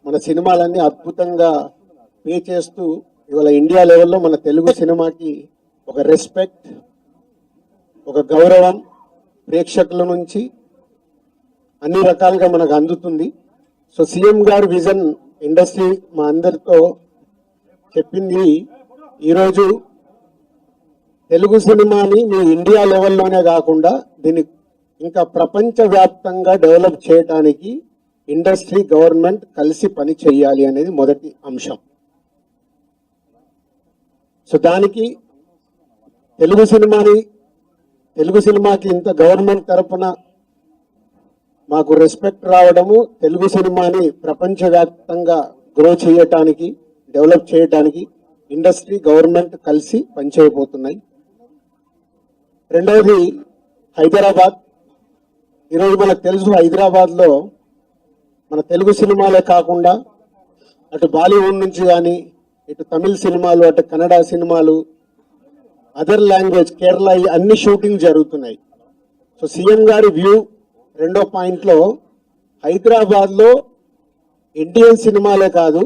మన సినిమాలన్నీ అద్భుతంగా పే చేస్తూ ఇవాళ ఇండియా లెవెల్లో మన తెలుగు సినిమాకి ఒక రెస్పెక్ట్, ఒక గౌరవం ప్రేక్షకుల నుంచి అన్ని రకాలుగా మనకు అందుతుంది. సో సీఎం గారు విజన్ ఇండస్ట్రీ మా అందరితో చెప్పింది, ఈరోజు తెలుగు సినిమాని మీ ఇండియా లెవెల్లోనే కాకుండా దీన్ని ఇంకా ప్రపంచవ్యాప్తంగా డెవలప్ చేయడానికి ఇండస్ట్రీ, గవర్నమెంట్ కలిసి పని చేయాలి అనేది మొదటి అంశం. సో దానికి తెలుగు సినిమాకి ఇంత గవర్నమెంట్ తరపున మాకు రెస్పెక్ట్ రావడము, తెలుగు సినిమాని ప్రపంచవ్యాప్తంగా గ్రో చేయటానికి, డెవలప్ చేయడానికి ఇండస్ట్రీ, గవర్నమెంట్ కలిసి పనిచేయబోతున్నాయి. రెండవది హైదరాబాద్. ఈరోజు మనకు తెలుసు, హైదరాబాద్లో మన తెలుగు సినిమాలే కాకుండా అటు బాలీవుడ్ నుంచి కానీ, ఇటు తమిళ సినిమాలు, అటు కన్నడ సినిమాలు, అదర్ లాంగ్వేజ్, కేరళ, అన్ని షూటింగ్ జరుగుతున్నాయి. సో సీఎం గారి వ్యూ రెండో పాయింట్లో, హైదరాబాద్లో ఇండియన్ సినిమాలే కాదు,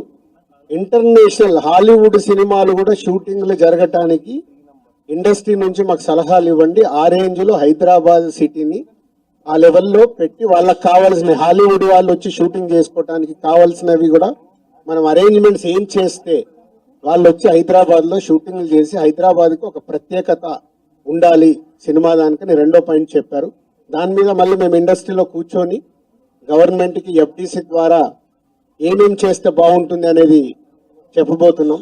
ఇంటర్నేషనల్ హాలీవుడ్ సినిమాలు కూడా షూటింగ్లు జరగటానికి ఇండస్ట్రీ నుంచి మాకు సలహాలు ఇవ్వండి. ఆ రేంజ్లో హైదరాబాద్ సిటీని ఆ లెవెల్లో పెట్టి వాళ్ళకి కావాల్సిన, హాలీవుడ్ వాళ్ళు వచ్చి షూటింగ్ చేసుకోవటానికి కావాల్సినవి కూడా మనం అరేంజ్మెంట్స్ ఏం చేస్తే వాళ్ళు వచ్చి హైదరాబాద్లో షూటింగ్లు చేసి హైదరాబాద్కి ఒక ప్రత్యేకత ఉండాలి సినిమా దానికని రెండో పాయింట్ చెప్పారు. దాని మీద మళ్ళీ మేము ఇండస్ట్రీలో కూర్చొని గవర్నమెంట్కి ఎఫ్టీసీ ద్వారా ఏమేం చేస్తే బాగుంటుంది అనేది చెప్పబోతున్నాం.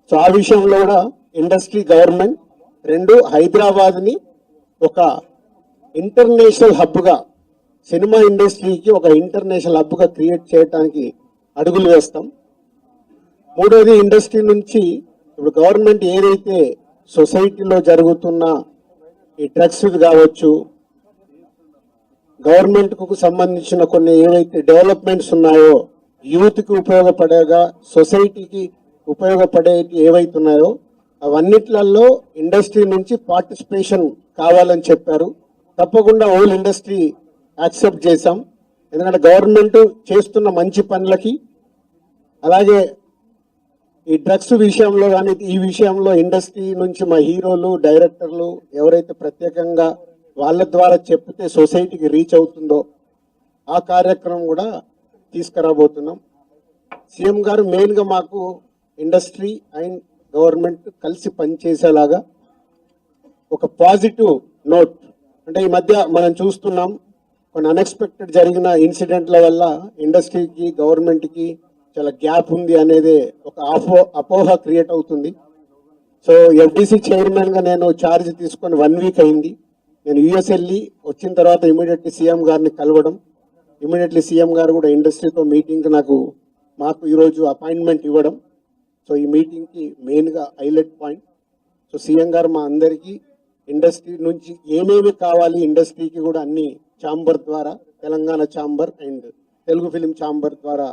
సో ఆ విషయంలో కూడా ఇండస్ట్రీ, గవర్నమెంట్ రెండు హైదరాబాద్ని ఒక ఇంటర్నేషనల్ హబ్గా, సినిమా ఇండస్ట్రీకి ఒక ఇంటర్నేషనల్ హబ్గా క్రియేట్ చేయడానికి అడుగులు వేస్తాం. మూడోది, ఇండస్ట్రీ నుంచి ఇప్పుడు గవర్నమెంట్ ఏదైతే సొసైటీలో జరుగుతున్న ఈ డ్రగ్స్ కావచ్చు, గవర్నమెంట్కు సంబంధించిన కొన్ని ఏవైతే డెవలప్మెంట్స్ ఉన్నాయో, యూత్కి ఉపయోగపడేగా, సొసైటీకి ఉపయోగపడే ఏవైతే ఉన్నాయో అవన్నిట్లలో ఇండస్ట్రీ నుంచి పార్టిసిపేషన్ కావాలని చెప్పారు. తప్పకుండా హోల్ ఇండస్ట్రీ యాక్సెప్ట్ చేశాం. ఎందుకంటే గవర్నమెంట్ చేస్తున్న మంచి పనులకి, అలాగే ఈ డ్రగ్స్ విషయంలో కానీ ఈ విషయంలో ఇండస్ట్రీ నుంచి మా హీరోలు, డైరెక్టర్లు ఎవరైతే ప్రత్యేకంగా వాళ్ళ ద్వారా చెప్తే సొసైటీకి రీచ్ అవుతుందో ఆ కార్యక్రమం కూడా తీసుకురాబోతున్నాం. సీఎం గారు మెయిన్గా మాకు ఇండస్ట్రీ అండ్ గవర్నమెంట్ కలిసి పనిచేసేలాగా ఒక పాజిటివ్ నోట్, అంటే ఈ మధ్య మనం చూస్తున్నాం కొన్ని అన్ఎక్స్పెక్టెడ్ జరిగిన ఇన్సిడెంట్ల వల్ల ఇండస్ట్రీకి, గవర్నమెంట్కి చాలా గ్యాప్ ఉంది అనేది ఒక అపోహ క్రియేట్ అవుతుంది. సో ఎఫ్డీసీ చైర్మన్గా నేను ఛార్జ్ తీసుకొని 1 వీక్ అయింది. నేను యూఎస్ వెళ్ళి వచ్చిన తర్వాత ఇమీడియట్లీ సీఎం గారిని కలవడం, ఇమీడియట్లీ సీఎం గారు కూడా ఇండస్ట్రీతో మీటింగ్ మాకు ఈరోజు అపాయింట్మెంట్ ఇవ్వడం. సో ఈ మీటింగ్కి మెయిన్గా హైలైట్ పాయింట్. సో సీఎం గారు మా అందరికీ ఇండస్ట్రీ నుంచి ఏమేమి కావాలి, ఇండస్ట్రీకి కూడా అన్ని ఛాంబర్ ద్వారా, Telangana chamber and Telugu film chamber ద్వారా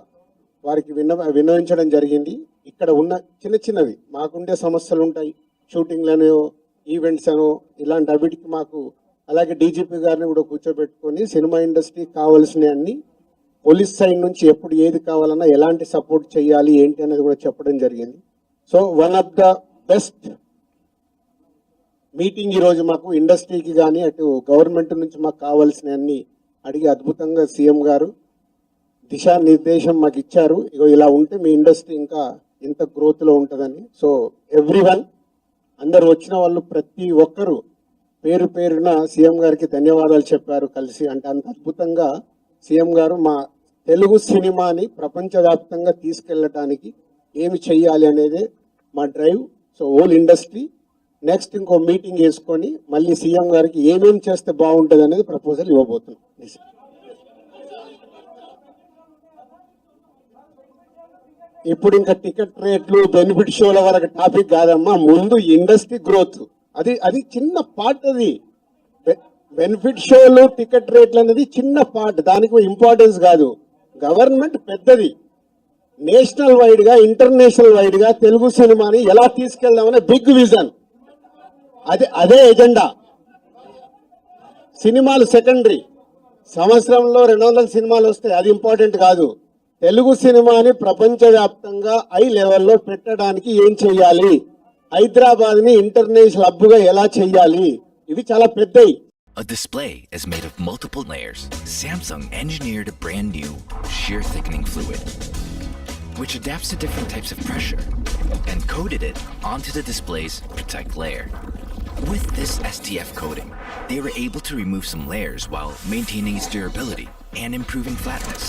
వారికి విన్నవించడం జరిగింది. ఇక్కడ ఉన్న చిన్న చిన్నవి మాకుండే సమస్యలు ఉంటాయి, షూటింగ్లనో, ఈవెంట్స్ అనో, ఇలాంటి అవిటికి మాకు, అలాగే డీజీపీ గారిని కూడా కూర్చోబెట్టుకొని సినిమా ఇండస్ట్రీకి కావాల్సినవి అన్ని, పోలీస్ సైడ్ నుంచి ఎప్పుడు ఏది కావాలన్నా ఎలాంటి సపోర్ట్ చేయాలి ఏంటి అనేది కూడా చెప్పడం జరిగింది. So one of the best meeting ఈరోజు మాకు ఇండస్ట్రీకి కానీ అటు గవర్నమెంట్ నుంచి మాకు కావాల్సినవన్నీ అడిగి అద్భుతంగా సీఎం గారు దిశానిర్దేశం మాకు ఇచ్చారు. ఇగో ఇలా ఉంటే మీ ఇండస్ట్రీ ఇంకా ఇంత గ్రోత్లో ఉంటుందని. సో ఎవ్రీవన్, అందరు వచ్చిన వాళ్ళు ప్రతి ఒక్కరూ పేరు పేరున సీఎం గారికి ధన్యవాదాలు చెప్పారు కలిసి. అంటే అంత అద్భుతంగా సీఎం గారు మా తెలుగు సినిమాని ప్రపంచవ్యాప్తంగా తీసుకెళ్ళటానికి ఏమి చెయ్యాలి అనేదే మా drive. So whole industry next ఇంకో మీటింగ్ వేసుకొని మళ్ళీ సీఎం గారికి ఏమేం చేస్తే బాగుంటుంది అనేది ప్రపోజల్ ఇవ్వబోతున్నాం. ఇప్పుడు ఇంకా టికెట్ రేట్లు, బెనిఫిట్ షోల వరకు టాపిక్ కాదమ్మా, ముందు ఇండస్ట్రీ గ్రోత్, అది చిన్న పార్ట్. అది బెనిఫిట్ షోలు, టికెట్ రేట్లు అనేది చిన్న పార్ట్, దానికి ఇంపార్టెన్స్ కాదు. గవర్నమెంట్ పెద్దది, నేషనల్ వైడ్ గా, ఇంటర్నేషనల్ వైడ్ గా తెలుగు సినిమాని ఎలా తీసుకెళ్దామనే బిగ్ విజన్, అదే ఎజెండా. సినిమాలు సెకండరీ, సంవత్సరంలో 200 సినిమాలు వస్తాయి, అది ఇంపార్టెంట్ కాదు. తెలుగు సినిమాని ప్రపంచవ్యాప్తంగా ఐ లెవెల్లో పెట్టడానికి ఏం చేయాలి, హైదరాబాద్ ని ఇంటర్నేషనల్ హబ్గా ఎలా చేయాలి, ఇవి చాలా పెద్దవి. A display is made of multiple layers. Samsung engineered a brand new shear thickening fluid, which adapts to different types of pressure, and coated it onto the display's protect layer. With this STF coating, they were able to remove some layers while maintaining its durability and improving flatness.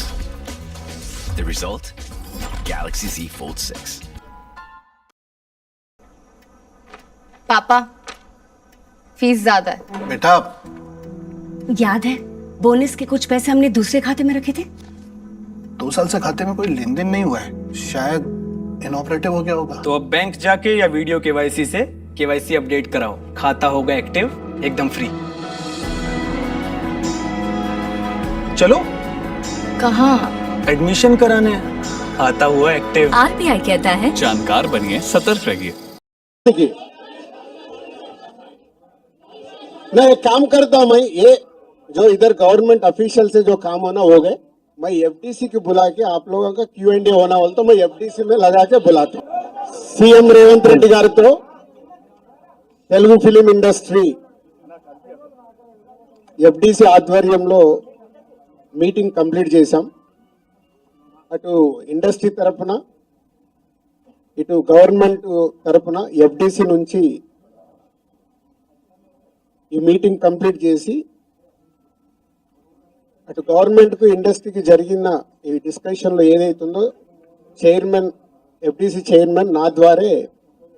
The result? Galaxy Z Fold 6. पापा fees ज्यादा है। बेटा याद है bonus के कुछ पैसे हमने दूसरे खाते में रखे थे। 2 साल से खाते में कोई लेन देन नहीं हुआ है, शायद इनऑपरेटिव हो गया होगा। तो अब बैंक जाके या वीडियो केवाईसी से केवाईसी अपडेट कराओ, खाता होगा एक्टिव एकदम फ्री। चलो कहाँ? एडमिशन कराने, खाता हुआ एक्टिव। आरबीआई कहता है जानकार बनिए, सतर्क रहिए। देखिए, मैं एक काम करता हूं, मैं ये जो इधर गवर्नमेंट ऑफिशियल से जो काम होना हो गए, मैं एफडीसी को बुला के आप लोगों का Q&A होना बोलता तो मैं एफडीसी में लगा के बुलाता हूं। सीएम రేవంత్ రెడ్డి గారితో తెలుగు ఫిలిం ఇండస్ట్రీ ఎఫ్డిసి ఆధ్వర్యంలో మీటింగ్ కంప్లీట్ చేశాం. అటు ఇండస్ట్రీ తరపున ఇటు గవర్నమెంట్ తరపున ఎఫ్డిసి నుంచి ఈ మీటింగ్ కంప్లీట్ చేసి అటు గవర్నమెంట్ కు ఇండస్ట్రీకి జరిగిన ఈ డిస్కషన్ లో ఏదైతుందో చైర్మన్ ఎఫ్డిసి చైర్మన్ నా ద్వారే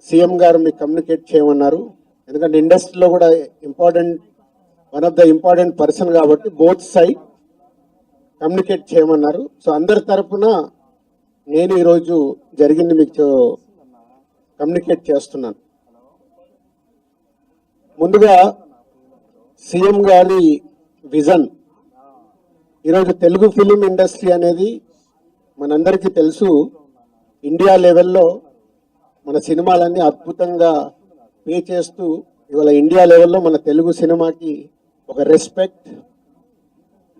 సీఎం గారు మీకు కమ్యూనికేట్ చేయమన్నారు. ఎందుకంటే ఇండస్ట్రీలో కూడా one of the important person కాబట్టి బోత్ సైడ్ కమ్యూనికేట్ చేయమన్నారు. సో అందరి తరపున నేను ఈరోజు జరిగింది మీకు కమ్యూనికేట్ చేస్తున్నాను. ముందుగా సీఎం గారి విజన్. ఈరోజు తెలుగు ఫిలిం ఇండస్ట్రీ అనేది మనందరికీ తెలుసు, ఇండియా లెవెల్లో మన సినిమాలన్నీ అద్భుతంగా పే చేస్తూ ఇవాళ ఇండియా లెవెల్లో మన తెలుగు సినిమాకి ఒక రెస్పెక్ట్,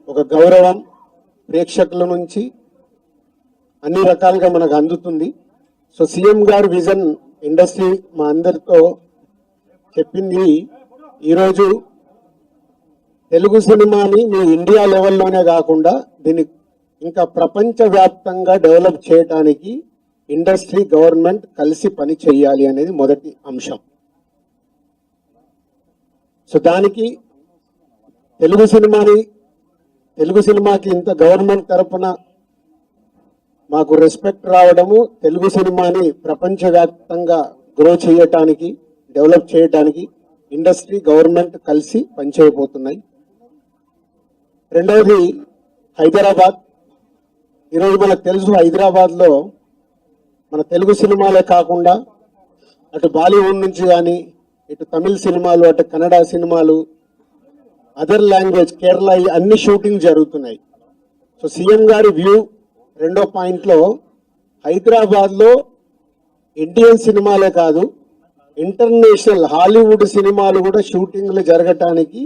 ఒక గౌరవం ప్రేక్షకుల నుంచి అన్ని రకాలుగా మనకు అందుతుంది. సో సీఎం గారి విజన్ ఇండస్ట్రీ మా అందరితో చెప్పింది, ఈరోజు తెలుగు సినిమాని మీ ఇండియా లెవెల్లోనే కాకుండా దీన్ని ఇంకా ప్రపంచవ్యాప్తంగా డెవలప్ చేయడానికి ఇండస్ట్రీ గవర్నమెంట్ కలిసి పని చేయాలి అనేది మొదటి అంశం. సో దానికి తెలుగు సినిమాకి ఇంత గవర్నమెంట్ తరపున మాకు రెస్పెక్ట్ రావడము, తెలుగు సినిమాని ప్రపంచవ్యాప్తంగా గ్రో చేయటానికి, డెవలప్ చేయటానికి ఇండస్ట్రీ గవర్నమెంట్ కలిసి పనిచేయబోతున్నాయి. రెండవది హైదరాబాద్. ఈరోజు మనకు తెలుసు, హైదరాబాద్లో మన తెలుగు సినిమాలే కాకుండా అటు బాలీవుడ్ నుంచి కానీ, ఇటు తమిళ సినిమాలు, అటు కన్నడ సినిమాలు, అదర్ లాంగ్వేజ్, కేరళ, అన్ని షూటింగ్ జరుగుతున్నాయి. సో సీఎం గారి వ్యూ రెండో పాయింట్లో హైదరాబాద్లో ఇండియన్ సినిమాలే కాదు, ఇంటర్నేషనల్ హాలీవుడ్ సినిమాలు కూడా షూటింగ్లు జరగటానికి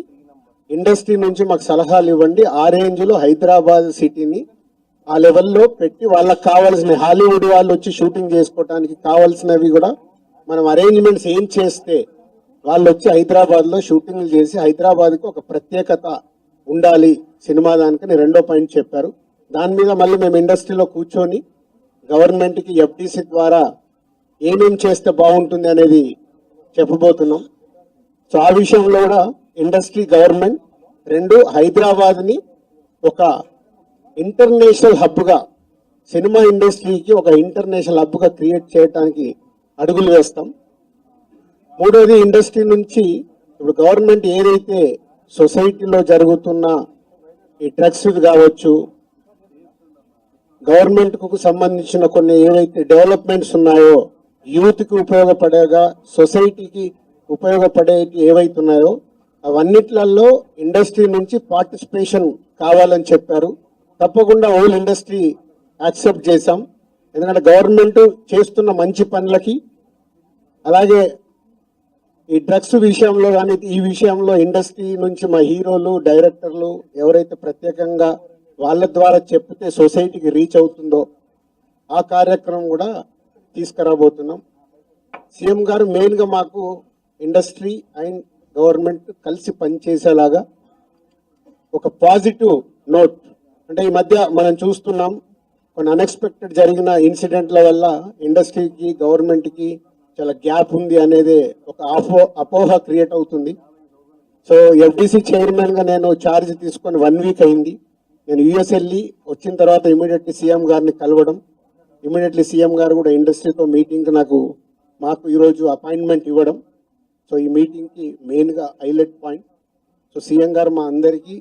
ఇండస్ట్రీ నుంచి మాకు సలహాలు ఇవ్వండి. ఆ రేంజ్లో హైదరాబాద్ సిటీని ఆ లెవెల్లో పెట్టి వాళ్ళకి కావాల్సిన హాలీవుడ్ వాళ్ళు వచ్చి షూటింగ్ చేసుకోవడానికి కావాల్సినవి కూడా మనం అరేంజ్మెంట్స్ ఏం చేస్తే వాళ్ళు వచ్చి హైదరాబాద్లో షూటింగ్లు చేసి హైదరాబాద్కి ఒక ప్రత్యేకత ఉండాలి సినిమా దానికని రెండో పాయింట్ చెప్పారు. దాని మీద మళ్ళీ మేము ఇండస్ట్రీలో కూర్చొని గవర్నమెంట్కి ఎఫ్డిసి ద్వారా ఏమేం చేస్తే బాగుంటుంది అనేది చెప్పబోతున్నాం. సో ఆ విషయంలో కూడా ఇండస్ట్రీ, గవర్నమెంట్ రెండు హైదరాబాద్ని ఒక ఇంటర్నేషనల్ హబ్గా, సినిమా ఇండస్ట్రీకి ఒక ఇంటర్నేషనల్ హబ్గా క్రియేట్ చేయడానికి అడుగులు వేస్తాం. మూడోది ఇండస్ట్రీ నుంచి ఇప్పుడు గవర్నమెంట్ ఏదైతే సొసైటీలో జరుగుతున్న ఈ డ్రగ్స్ కావచ్చు, గవర్నమెంట్కు సంబంధించిన కొన్ని ఏవైతే డెవలప్మెంట్స్ ఉన్నాయో, యూత్కి ఉపయోగపడేగా సొసైటీకి ఉపయోగపడే ఏవైతున్నాయో అవన్నిట్లలో ఇండస్ట్రీ నుంచి పార్టిసిపేషన్ కావాలని చెప్పారు. తప్పకుండా హోల్ ఇండస్ట్రీ యాక్సెప్ట్ చేశాం. ఎందుకంటే గవర్నమెంట్ చేస్తున్న మంచి పనులకి, అలాగే ఈ డ్రగ్స్ విషయంలో కానీ ఈ విషయంలో ఇండస్ట్రీ నుంచి మా హీరోలు, డైరెక్టర్లు ఎవరైతే ప్రత్యేకంగా వాళ్ళ ద్వారా చెప్తే సొసైటీకి రీచ్ అవుతుందో ఆ కార్యక్రమం కూడా తీసుకురాబోతున్నాం. సీఎం గారు మెయిన్గా మాకు ఇండస్ట్రీ అండ్ గవర్నమెంట్ కలిసి పనిచేసేలాగా ఒక పాజిటివ్ నోట్, అంటే ఈ మధ్య మనం చూస్తున్నాం కొన్ని అన్ఎక్స్పెక్టెడ్ జరిగిన ఇన్సిడెంట్ల వల్ల ఇండస్ట్రీకి గవర్నమెంట్కి చాలా గ్యాప్ ఉంది అనేది ఒక అపోహ క్రియేట్ అవుతుంది. సో ఎఫ్డిసి చైర్మన్గా నేను ఛార్జ్ తీసుకొని 1 వీక్ అయింది. నేను యుఎస్ వెళ్ళి వచ్చిన తర్వాత ఇమీడియట్లీ సీఎం గారిని కలవడం, ఇమీడియట్లీ సీఎం గారు కూడా ఇండస్ట్రీతో మీటింగ్కి మాకు ఈరోజు అపాయింట్మెంట్ ఇవ్వడం. సో ఈ మీటింగ్కి మెయిన్గా హైలైట్ పాయింట్. సో సీఎం గారు మా అందరికీ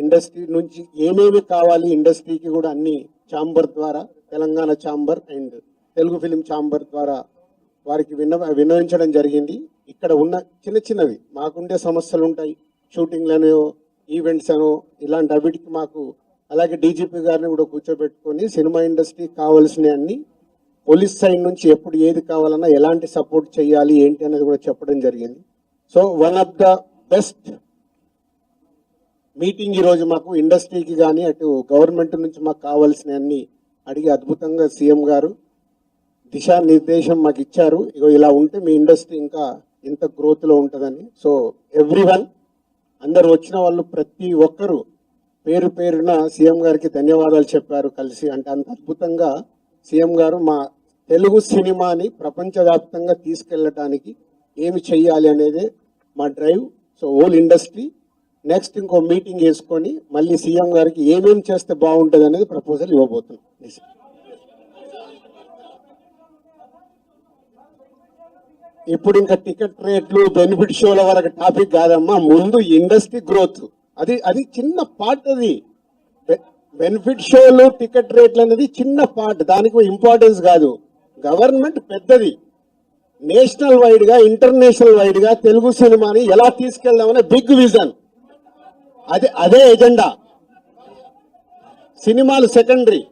ఇండస్ట్రీ నుంచి ఏమేమి కావాలి, ఇండస్ట్రీకి కూడా అన్ని ఛాంబర్ ద్వారా, Telangana chamber and Telugu film chamber ద్వారా వారికి విన్నవించడం జరిగింది. ఇక్కడ ఉన్న చిన్న చిన్నవి మాకుండే సమస్యలు ఉంటాయి, షూటింగ్లను, ఈవెంట్స్ అను, ఇలాంటి అవిటికి మాకు, అలాగే డీజీపీ గారిని కూడా కూర్చోబెట్టుకొని సినిమా ఇండస్ట్రీకి కావాల్సిన అన్ని, పోలీస్ సైడ్ నుంచి ఎప్పుడు ఏది కావాలన్నా ఎలాంటి సపోర్ట్ చేయాలి ఏంటి అనేది కూడా చెప్పడం జరిగింది. So one of the best meeting ఈరోజు మాకు ఇండస్ట్రీకి కానీ అటు గవర్నమెంట్ నుంచి మాకు కావాల్సిన అన్ని అడిగి అద్భుతంగా సీఎం గారు దిశానిర్దేశం మాకు ఇచ్చారు. ఇగో ఇలా ఉంటే మీ ఇండస్ట్రీ ఇంకా ఇంత గ్రోత్లో ఉంటుందని. సో ఎవ్రీవన్, అందరు వచ్చిన వాళ్ళు ప్రతి ఒక్కరు పేరు పేరున సీఎం గారికి ధన్యవాదాలు చెప్పారు కలిసి. అంటే అంత అద్భుతంగా సీఎం గారు మా తెలుగు సినిమాని ప్రపంచవ్యాప్తంగా తీసుకెళ్ళటానికి ఏమి చెయ్యాలి అనేది మా drive. So whole industry next ఇంకో మీటింగ్ వేసుకొని మళ్ళీ సీఎం గారికి ఏమేమి చేస్తే బాగుంటుంది అనేది ప్రపోజల్ ఇవ్వబోతున్నాం. ఇప్పుడు ఇంకా టికెట్ రేట్లు, బెనిఫిట్ షోల వరకు టాపిక్ కాదమ్మా, ముందు ఇండస్ట్రీ గ్రోత్ అది చిన్న పార్ట్. అది బెనిఫిట్ షోలు, టికెట్ రేట్లు అనేది చిన్న పార్ట్, దానికి ఇంపార్టెన్స్ కాదు. గవర్నమెంట్ పెద్దది, నేషనల్ వైడ్ గా, ఇంటర్నేషనల్ వైడ్ గా తెలుగు సినిమాని ఎలా తీసుకెళ్దామనే బిగ్ విజన్, అదే ఎజెండా. సినిమాలు సెకండరీ,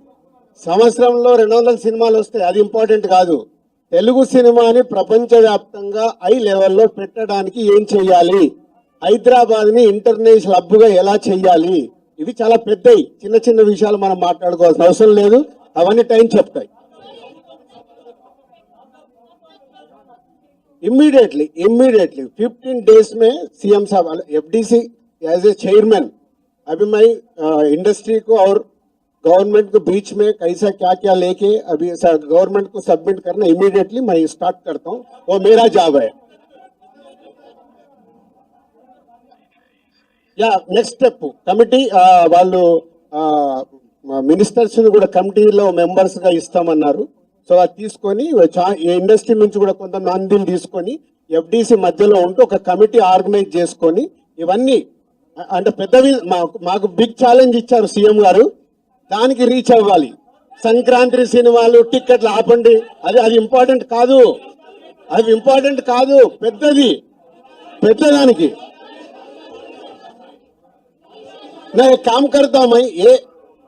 సంవత్సరంలో 200 సినిమాలు వస్తాయి, అది ఇంపార్టెంట్ కాదు. తెలుగు సినిమాని ప్రపంచవ్యాప్తంగా హై లెవెల్లో పెట్టడానికి ఏం చెయ్యాలి, హైదరాబాద్ ని ఇంటర్నేషనల్ హబ్గా ఎలా చెయ్యాలి, ఇవి చాలా పెద్దవి. చిన్న చిన్న విషయాలు మనం మాట్లాడుకోవాల్సిన అవసరం లేదు, అవన్నీ టైం చెప్తాయి. इमीडिएटली 15 डेज में सीएम साहब एफडीसी एज ए चेयरमैन, अभी मैं इंडस्ट्री को और गवर्नमेंट के बीच में कैसा क्या क्या लेके अभी गवर्नमेंट को सबमिट करना इमीडिएटली मैं स्टार्ट करता हूँ, वो मेरा जॉब है. या नेक्स्ट स्टेप कमिटी వాళ్ళు మినిస్టర్స్ కూడా కమిటీలో మెంబర్స్ గా ఇస్తామన్నారు. సో అది తీసుకొని ఇండస్ట్రీ నుంచి కూడా కొంతమందిని తీసుకొని ఎఫ్డిసి మధ్యలో ఉంటూ ఒక కమిటీ ఆర్గనైజ్ చేసుకొని ఇవన్నీ, అంటే పెద్దవి మాకు బిగ్ ఛాలెంజ్ ఇచ్చారు సీఎం గారు, దానికి రీచ్ అవ్వాలి. సంక్రాంతి సినిమాలు టిక్కెట్లు ఆపండి, అది ఇంపార్టెంట్ కాదు, అది ఇంపార్టెంట్ కాదు, పెద్దదానికి. मैं एक काम करता हूं, मैं ये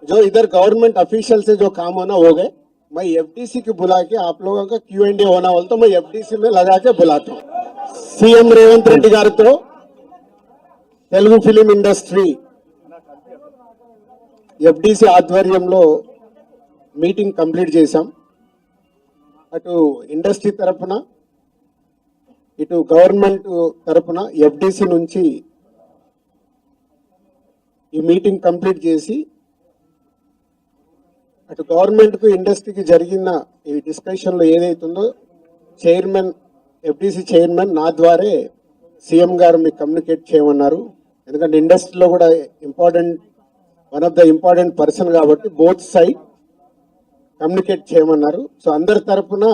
जो इधर गवर्नमेंट ऑफिशियल से जो काम होना हो गए, मैं एफडीसी की बुला के आप लोगों का Q&A होना बोलता हूं, मैं एफडीसी में लगा के बुलाता हूं. सीएम रेवंत रेड्डी गारितो तेलुगु फिल्म इंडस्ट्री एफडीसी ఆధ్వర్యంలో మీటింగ్ కంప్లీట్ చేశాం. అటు ఇండస్ట్రీ తరపున, ఇటు గవర్నమెంట్ తరపున ఎఫ్డిసి నుంచి ఈ మీటింగ్ కంప్లీట్ చేసి, అటు గవర్నమెంట్ కు ఇండస్ట్రీకి జరిగిన ఈ డిస్కషన్ లో ఏదైతుందో చైర్మన్, ఎఫ్డిసి చైర్మన్ నా ద్వారే సీఎం గారు మీకు కమ్యూనికేట్ చేయమన్నారు. ఎందుకంటే ఇండస్ట్రీలో కూడా one of the important person కాబట్టి బోత్ సైడ్ కమ్యూనికేట్ చేయమన్నారు. సో అందరి తరపున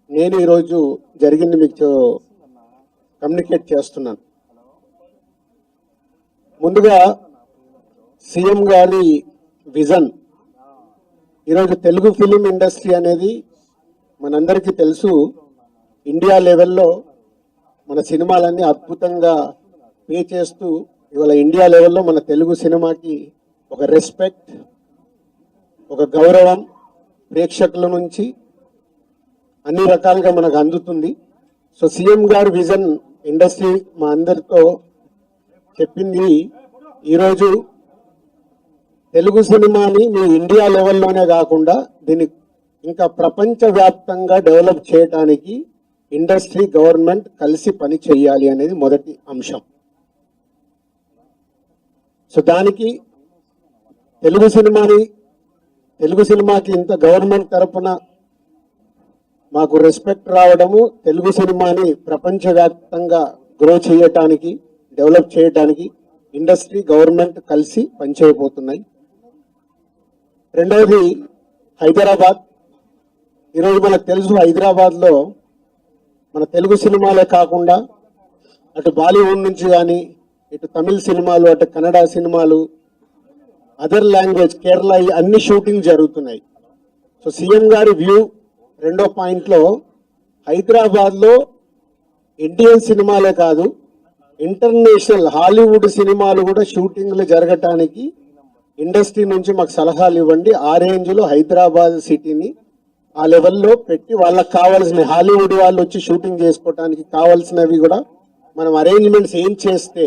నేను ఈరోజు జరిగింది మీకు కమ్యూనికేట్ చేస్తున్నాను. ముందుగా సీఎం గారి విజన్, ఈరోజు తెలుగు ఫిలిం ఇండస్ట్రీ అనేది మనందరికీ తెలుసు, ఇండియా లెవెల్లో మన సినిమాలన్నీ అద్భుతంగా పే చేస్తూ ఇవాళ ఇండియా లెవెల్లో మన తెలుగు సినిమాకి ఒక రెస్పెక్ట్, ఒక గౌరవం ప్రేక్షకుల నుంచి అన్ని రకాలుగా మనకు అందుతుంది. సో సీఎం గారి విజన్ ఇండస్ట్రీ మా అందరితో చెప్పింది, ఈరోజు తెలుగు సినిమాని మీ ఇండియా లెవెల్లోనే కాకుండా దీన్ని ఇంకా ప్రపంచవ్యాప్తంగా డెవలప్ చేయడానికి ఇండస్ట్రీ గవర్నమెంట్ కలిసి పని చేయాలి అనేది మొదటి అంశం. సో దానికి తెలుగు సినిమాకి ఇంత గవర్నమెంట్ తరపున మాకు రెస్పెక్ట్ రావడము, తెలుగు సినిమాని ప్రపంచవ్యాప్తంగా గ్రో చేయటానికి, డెవలప్ చేయటానికి ఇండస్ట్రీ గవర్నమెంట్ కలిసి పనిచేయబోతున్నాయి. రెండవది హైదరాబాద్. ఈరోజు మనకు తెలుసు, హైదరాబాద్లో మన తెలుగు సినిమాలే కాకుండా అటు బాలీవుడ్ నుంచి కానీ, ఇటు తమిళ సినిమాలు, అటు కన్నడ సినిమాలు, అదర్ లాంగ్వేజ్, కేరళ, అన్ని షూటింగ్ జరుగుతున్నాయి. సో సీఎం గారి వ్యూ రెండో పాయింట్లో, హైదరాబాద్లో ఇండియన్ సినిమాలే కాదు, ఇంటర్నేషనల్ హాలీవుడ్ సినిమాలు కూడా షూటింగ్లు జరగటానికి ఇండస్ట్రీ నుంచి మాకు సలహాలు ఇవ్వండి. ఆ రేంజ్లో హైదరాబాద్ సిటీని ఆ లెవెల్లో పెట్టి వాళ్ళకి కావాల్సిన హాలీవుడ్ వాళ్ళు వచ్చి షూటింగ్ చేసుకోవడానికి కావాల్సినవి కూడా మనం అరేంజ్మెంట్స్ ఏం చేస్తే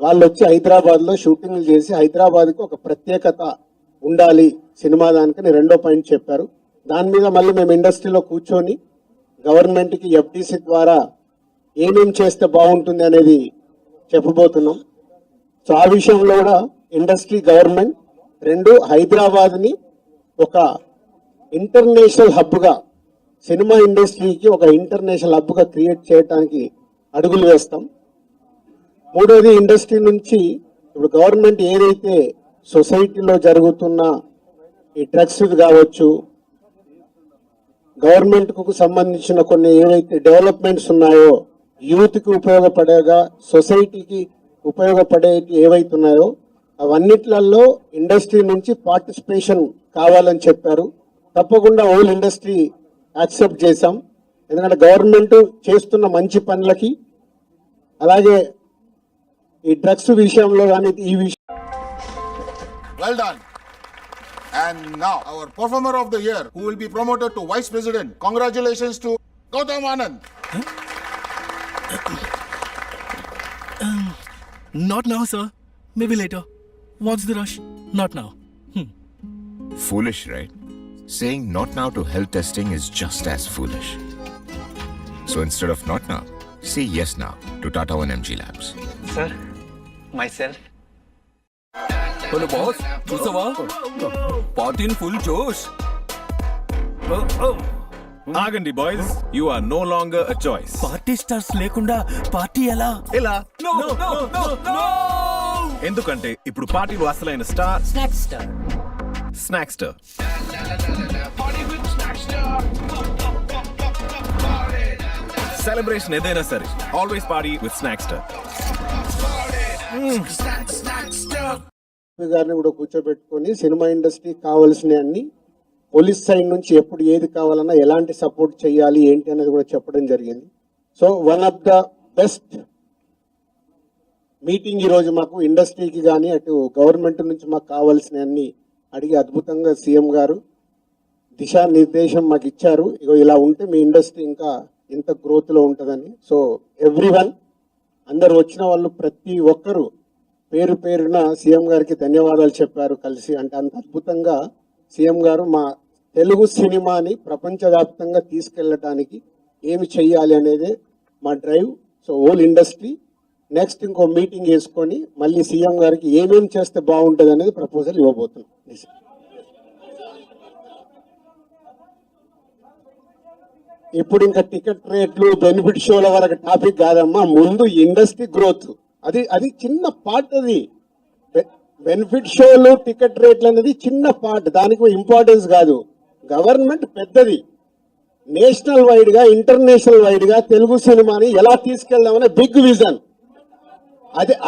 వాళ్ళు వచ్చి హైదరాబాద్లో షూటింగ్లు చేసి హైదరాబాద్కి ఒక ప్రత్యేకత ఉండాలి సినిమా దానికని రెండో పాయింట్ చెప్పారు. దాని మీద మళ్ళీ మేము ఇండస్ట్రీలో కూర్చొని గవర్నమెంట్కి ఎఫ్డిసి ద్వారా ఏమేం చేస్తే బాగుంటుంది అనేది చెప్పబోతున్నాం. సో ఆ విషయంలో కూడా ఇండస్ట్రీ, గవర్నమెంట్ రెండు హైదరాబాద్ని ఒక ఇంటర్నేషనల్ హబ్గా, సినిమా ఇండస్ట్రీకి ఒక ఇంటర్నేషనల్ హబ్గా క్రియేట్ చేయడానికి అడుగులు వేస్తాం. మూడోది, ఇండస్ట్రీ నుంచి ఇప్పుడు గవర్నమెంట్ ఏదైతే సొసైటీలో జరుగుతున్న ఈ డ్రగ్స్ కావచ్చు, గవర్నమెంట్కు సంబంధించిన కొన్ని ఏవైతే డెవలప్మెంట్స్ ఉన్నాయో, యూత్కి ఉపయోగపడేగా, సొసైటీకి ఉపయోగపడే ఏవైతే ఉన్నాయో అవన్నిట్లలో ఇండస్ట్రీ నుంచి పార్టిసిపేషన్ కావాలని చెప్పారు. తప్పకుండా హోల్ ఇండస్ట్రీ యాక్సెప్ట్ చేశాం. ఎందుకంటే గవర్నమెంట్ చేస్తున్న మంచి పనులకి, అలాగే ఈ డ్రగ్స్ విషయంలో కానీ ఈ విషయం. Well done. And now, our performer of the year, who will be promoted to Vice President. Congratulations to Gautam Anand. Not now, sir. Maybe later. What's the rush? Not now. Foolish, right? Saying not now to health testing is just as foolish. So instead of not now, say yes now to Tata 1mg Labs. Sir, myself. Hello boss, చూసావా పార్టీని full జోష్. ఆగండి boys, you are no longer a choice. Party stars లేకుండా party ఎలా? ఎలా? ఎందుకంటే ఇప్పుడు పార్టీలో అసలైన స్టార్ స్నాక్స్టర్. సెలబ్రేషన్ ఏదైనా సరే, ఆల్వేస్ పార్టీ విత్ స్నాక్స్టర్. గారిని కూడా కూర్చోబెట్టుకొని సినిమా ఇండస్ట్రీకి కావాల్సిన అన్ని, పోలీస్ సైడ్ నుంచి ఎప్పుడు ఏది కావాలన్నా ఎలాంటి సపోర్ట్ చేయాలి ఏంటి అనేది కూడా చెప్పడం జరిగింది. So one of the best meeting ఈరోజు మాకు ఇండస్ట్రీకి కానీ అటు గవర్నమెంట్ నుంచి మాకు కావాల్సిన అన్ని అడిగి అద్భుతంగా సీఎం గారు దిశానిర్దేశం మాకు ఇచ్చారు. ఇగో ఇలా ఉంటే మీ ఇండస్ట్రీ ఇంకా ఇంత గ్రోత్లో ఉంటుందని. సో ఎవ్రీవన్, అందరు వచ్చిన వాళ్ళు ప్రతి ఒక్కరూ పేరు పేరున సీఎం గారికి ధన్యవాదాలు చెప్పారు కలిసి. అంటే అంత అద్భుతంగా సీఎం గారు మా తెలుగు సినిమాని ప్రపంచవ్యాప్తంగా తీసుకెళ్ళటానికి ఏమి చెయ్యాలి అనేది మా drive. So whole industry next ఇంకో మీటింగ్ వేసుకొని మళ్ళీ సీఎం గారికి ఏమేమి చేస్తే బాగుంటుంది అనేది ప్రపోజల్ ఇవ్వబోతున్నాం. ఇప్పుడు ఇంకా టికెట్ రేట్లు, బెనిఫిట్ షోల వరకు టాపిక్ కాదమ్మా, ముందు ఇండస్ట్రీ గ్రోత్. అది చిన్న పార్ట్. అది బెనిఫిట్ షోలు, టికెట్ రేట్లు అనేది చిన్న పార్ట్, దానికి ఇంపార్టెన్స్ కాదు. గవర్నమెంట్ పెద్దది. నేషనల్ వైడ్ గా, ఇంటర్నేషనల్ వైడ్ గా తెలుగు సినిమాని ఎలా తీసుకెళ్దామనే బిగ్ విజన్.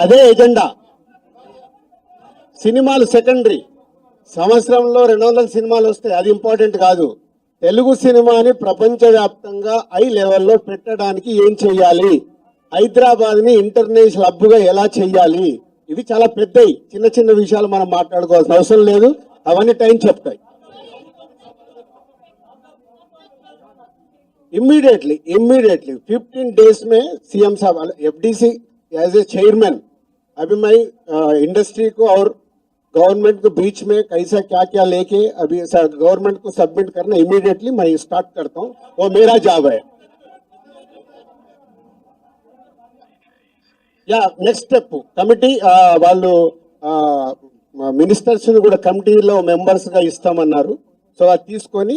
అదే ఎజెండా. సినిమాలు సెకండరీ. సంవత్సరంలో 200 సినిమాలు వస్తాయి, అది ఇంపార్టెంట్ కాదు. తెలుగు సినిమాని ప్రపంచవ్యాప్తంగా హై లెవెల్లో పెట్టడానికి ఏం చెయ్యాలి, హైదరాబాద్ ని ఇంటర్నేషనల్ హబ్గా ఎలా చెయ్యాలి, ఇవి చాలా పెద్దవి. చిన్న చిన్న విషయాలు మనం మాట్లాడుకోవాల్సిన అవసరం లేదు, అవన్నీ టైం చెప్తాయి. इमीडिएटली 15 days में सीएम साहब एफडीसी एज ए चेयरमैन, अभी मैं इंडस्ट्री को और गवर्नमेंट को बीच में कैसा क्या क्या लेके अभी गवर्नमेंट को सबमिट करना इमीडिएटली मैं स्टार्ट करता हूँ, वो मेरा जॉब है. యా నెక్స్ట్ స్టెప్ కమిటీ వాళ్ళు మినిస్టర్స్ కూడా కమిటీలో మెంబర్స్ గా ఇస్తామన్నారు. సో అది తీసుకొని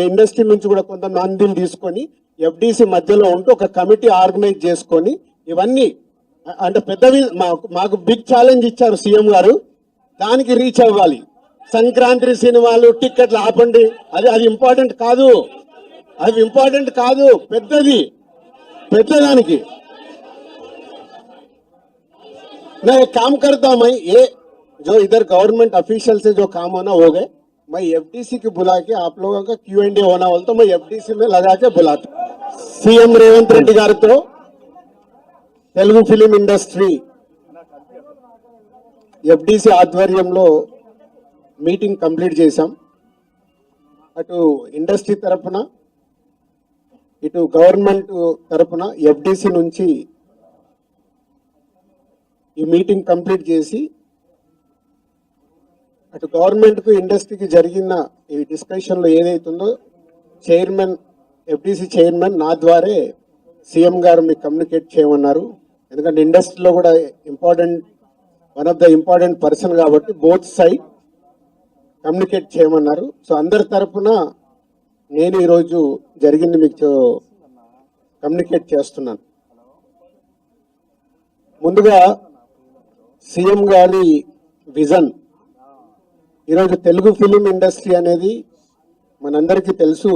ఇండస్ట్రీ నుంచి కూడా కొంతమందిని తీసుకొని ఎఫ్డిసి మధ్యలో ఉంటూ ఒక కమిటీ ఆర్గనైజ్ చేసుకొని ఇవన్నీ అంటే పెద్దవి మాకు బిగ్ ఛాలెంజ్ ఇచ్చారు సీఎం గారు, దానికి రీచ్ అవ్వాలి. సంక్రాంతి సినిమాలు టిక్కెట్లు ఆపండి, అది ఇంపార్టెంట్ కాదు, అది ఇంపార్టెంట్ కాదు, పెద్దదానికి मैं एक काम करता हूं, मैं ये जो इधर गवर्नमेंट ऑफिशियल से जो काम होना हो गए, मैं एफडीसी की बुला के आप लोगों का Q&A होना बोलता हूं, मैं एफडीसी में लगा के बुलाता हूं. सीएम रेवंत रेड्डी गारितो तेलुगु फिल्म इंडस्ट्री एफडीसी ఆధ్వర్యంలో మీటింగ్ కంప్లీట్ చేశాం. అటు ఇండస్ట్రీ తరపున ఇటు గవర్నమెంట్ తరపున ఎఫ్డిసి నుంచి ఈ మీటింగ్ కంప్లీట్ చేసి అటు గవర్నమెంట్ కు ఇండస్ట్రీకి జరిగిన ఈ డిస్కషన్ లో ఏదైతుందో చైర్మన్ ఎఫ్డిసి చైర్మన్ నా ద్వారే సీఎం గారు మీకు కమ్యూనికేట్ చేయమన్నారు. ఎందుకంటే ఇండస్ట్రీలో కూడా one of the important person కాబట్టి బోత్ సైడ్ కమ్యూనికేట్ చేయమన్నారు. సో అందరి తరపున నేను ఈరోజు జరిగింది మీకు కమ్యూనికేట్ చేస్తున్నాను. ముందుగా సీఎం గారి విజన్, ఈరోజు తెలుగు ఫిలిం ఇండస్ట్రీ అనేది మనందరికీ తెలుసు,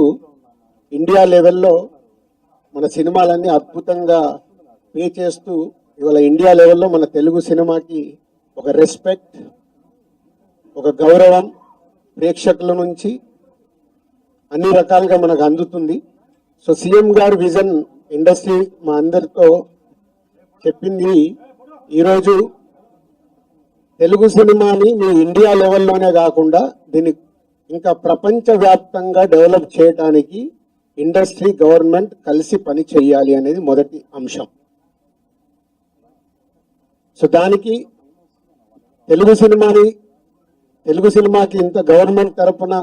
ఇండియా లెవెల్లో మన సినిమాలన్నీ అద్భుతంగా పే చేస్తూ ఇవాళ ఇండియా లెవెల్లో మన తెలుగు సినిమాకి ఒక రెస్పెక్ట్, ఒక గౌరవం ప్రేక్షకుల నుంచి అన్ని రకాలుగా మనకు అందుతుంది. సో సీఎం గారి విజన్ ఇండస్ట్రీ మా అందరితో చెప్పింది, ఈరోజు తెలుగు సినిమాని మీ ఇండియా లెవెల్లోనే కాకుండా దీన్ని ఇంకా ప్రపంచవ్యాప్తంగా డెవలప్ చేయడానికి ఇండస్ట్రీ గవర్నమెంట్ కలిసి పని చేయాలి అనేది మొదటి అంశం. సో దానికి తెలుగు సినిమాకి ఇంత గవర్నమెంట్ తరపున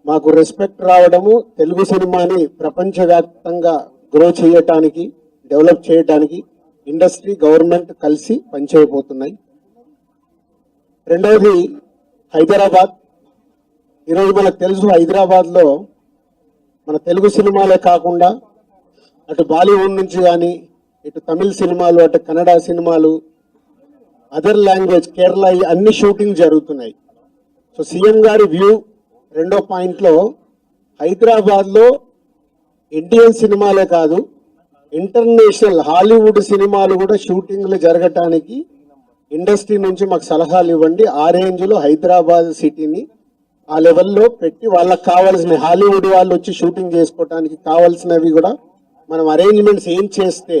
మాకు రెస్పెక్ట్ రావడము, తెలుగు సినిమాని ప్రపంచవ్యాప్తంగా గ్రో చేయటానికి, డెవలప్ చేయడానికి ఇండస్ట్రీ గవర్నమెంట్ కలిసి పనిచేయబోతున్నాయి. రెండవది హైదరాబాద్. ఈరోజు మనకు తెలుసు హైదరాబాద్లో మన తెలుగు సినిమాలే కాకుండా అటు బాలీవుడ్ నుంచి కానీ ఇటు తమిళ సినిమాలు, అటు కన్నడ సినిమాలు, అదర్ లాంగ్వేజ్ కేరళ అన్ని షూటింగ్ జరుగుతున్నాయి. సో సీఎం గారి వ్యూ రెండో పాయింట్లో హైదరాబాద్లో ఇండియన్ సినిమాలే కాదు ఇంటర్నేషనల్ హాలీవుడ్ సినిమాలు కూడా షూటింగ్లు జరగటానికి ఇండస్ట్రీ నుంచి మాకు సలహాలు ఇవ్వండి. ఆ రేంజ్లో హైదరాబాద్ సిటీని ఆ లెవెల్లో పెట్టి వాళ్ళకి కావాల్సిన హాలీవుడ్ వాళ్ళు వచ్చి షూటింగ్ చేసుకోవడానికి కావాల్సినవి కూడా మనం అరేంజ్మెంట్స్ ఏం చేస్తే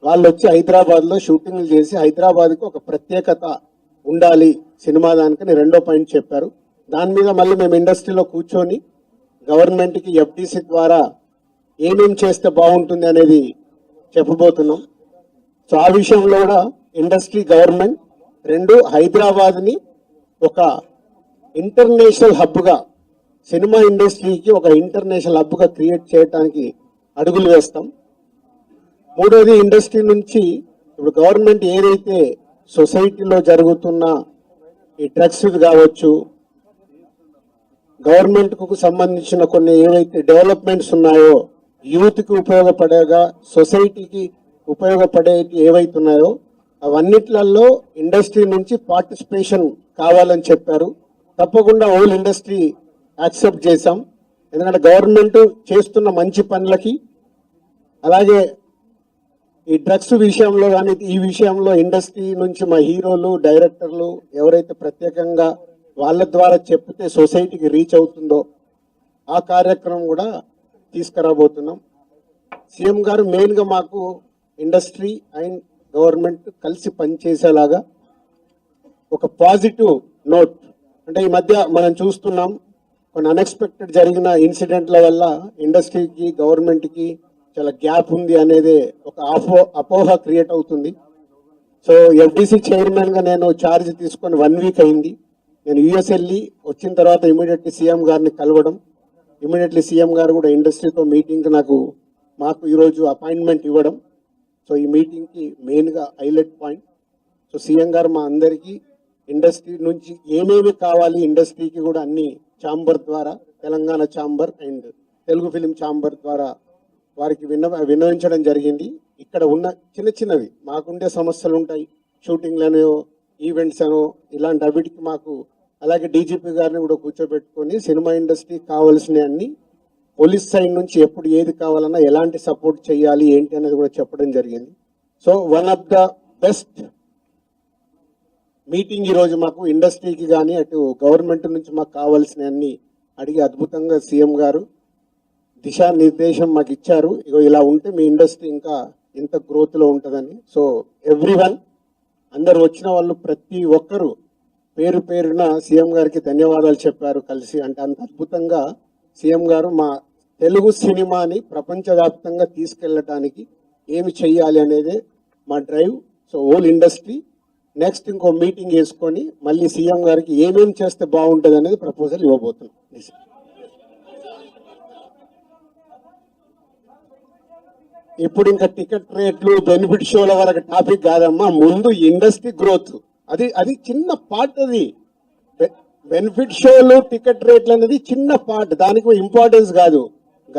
వాళ్ళు వచ్చి హైదరాబాద్లో షూటింగ్లు చేసి హైదరాబాద్కి ఒక ప్రత్యేకత ఉండాలి సినిమా దానికని రెండో పాయింట్ చెప్పారు. దాని మీద మళ్ళీ మేము ఇండస్ట్రీలో కూర్చొని గవర్నమెంట్కి ఎఫ్డిసి ద్వారా ఏమేం చేస్తే బాగుంటుంది అనేది చెప్పబోతున్నాం. సో ఆ విషయంలో కూడా ఇండస్ట్రీ గవర్నమెంట్ రెండు హైదరాబాద్ని ఒక ఇంటర్నేషనల్ హబ్గా, సినిమా ఇండస్ట్రీకి ఒక ఇంటర్నేషనల్ హబ్గా క్రియేట్ చేయడానికి అడుగులు వేస్తాం. మూడోది ఇండస్ట్రీ నుంచి ఇప్పుడు గవర్నమెంట్ ఏదైతే సొసైటీలో జరుగుతున్న ఈ డ్రగ్స్ కావచ్చు, గవర్నమెంట్కు సంబంధించిన కొన్ని ఏవైతే డెవలప్మెంట్స్ ఉన్నాయో, యూత్కి ఉపయోగపడేగా సొసైటీకి ఉపయోగపడే ఏవైతున్నాయో అవన్నిట్లలో ఇండస్ట్రీ నుంచి పార్టిసిపేషన్ కావాలని చెప్పారు. తప్పకుండా హోల్ ఇండస్ట్రీ యాక్సెప్ట్ చేశాం. ఎందుకంటే గవర్నమెంట్ చేస్తున్న మంచి పనులకి, అలాగే ఈ డ్రగ్స్ విషయంలో కానీ ఈ విషయంలో ఇండస్ట్రీ నుంచి మా హీరోలు, డైరెక్టర్లు ఎవరైతే ప్రత్యేకంగా వాళ్ళ ద్వారా చెప్తే సొసైటీకి రీచ్ అవుతుందో ఆ కార్యక్రమం కూడా తీసుకురాబోతున్నాం. సీఎం గారు మెయిన్గా మాకు ఇండస్ట్రీ అండ్ గవర్నమెంట్ కలిసి పనిచేసేలాగా ఒక పాజిటివ్ నోట్, అంటే ఈ మధ్య మనం చూస్తున్నాం కొన్ని అన్ఎక్స్పెక్టెడ్ జరిగిన ఇన్సిడెంట్ల వల్ల ఇండస్ట్రీకి గవర్నమెంట్కి చాలా గ్యాప్ ఉంది అనేది ఒక అపోహ క్రియేట్ అవుతుంది. సో ఎఫ్డిసి చైర్మన్గా నేను ఛార్జ్ తీసుకొని 1 వీక్ అయింది. నేను యుఎస్ వెళ్ళి వచ్చిన తర్వాత ఇమీడియట్లీ సీఎం గారిని కలవడం, ఇమీడియట్లీ సీఎం గారు కూడా ఇండస్ట్రీతో మీటింగ్కి మాకు ఈరోజు అపాయింట్మెంట్ ఇవ్వడం. సో ఈ మీటింగ్కి మెయిన్గా హైలైట్ పాయింట్. సో సీఎం గారు మా అందరికీ ఇండస్ట్రీ నుంచి ఏమేమి కావాలి, ఇండస్ట్రీకి కూడా అన్ని ఛాంబర్ ద్వారా, Telangana chamber and Telugu film chamber ద్వారా వారికి విన్నవించడం జరిగింది. ఇక్కడ ఉన్న చిన్న చిన్నవి మాకుండే సమస్యలు ఉంటాయి, షూటింగ్లను, ఈవెంట్స్ అనో ఇలాంటి అవిటికి మాకు, అలాగే డీజీపీ గారిని కూడా కూర్చోబెట్టుకొని సినిమా ఇండస్ట్రీకి కావాల్సిన అన్ని, పోలీస్ సైడ్ నుంచి ఎప్పుడు ఏది కావాలన్నా ఎలాంటి సపోర్ట్ చేయాలి ఏంటి అనేది కూడా చెప్పడం జరిగింది. So one of the best meeting ఈరోజు మాకు ఇండస్ట్రీకి కానీ అటు గవర్నమెంట్ నుంచి మాకు కావాల్సిన అన్ని అడిగి అద్భుతంగా సీఎం గారు దిశానిర్దేశం మాకు ఇచ్చారు. ఇగో ఇలా ఉంటే మీ ఇండస్ట్రీ ఇంకా ఇంత గ్రోత్లో ఉంటుందని. సో ఎవ్రీవన్, అందరు వచ్చిన వాళ్ళు ప్రతి ఒక్కరూ పేరు పేరున సీఎం గారికి ధన్యవాదాలు చెప్పారు కలిసి. అంటే అంత అద్భుతంగా సీఎం గారు మా తెలుగు సినిమాని ప్రపంచవ్యాప్తంగా తీసుకెళ్ళటానికి ఏమి చెయ్యాలి అనేదే మా drive. So whole industry next ఇంకో మీటింగ్ వేసుకొని మళ్ళీ సీఎం గారికి ఏమేమి చేస్తే బాగుంటుంది అనేది ప్రపోజల్ ఇవ్వబోతున్నాం. ఇప్పుడు ఇంకా టికెట్ రేట్లు, బెనిఫిట్ షోల వరకు టాపిక్ కాదమ్మా, ముందు ఇండస్ట్రీ గ్రోత్. అది చిన్న పార్ట్. అది బెనిఫిట్ షోలు, టికెట్ రేట్లు అనేది చిన్న పార్ట్, దానికి ఇంపార్టెన్స్ కాదు.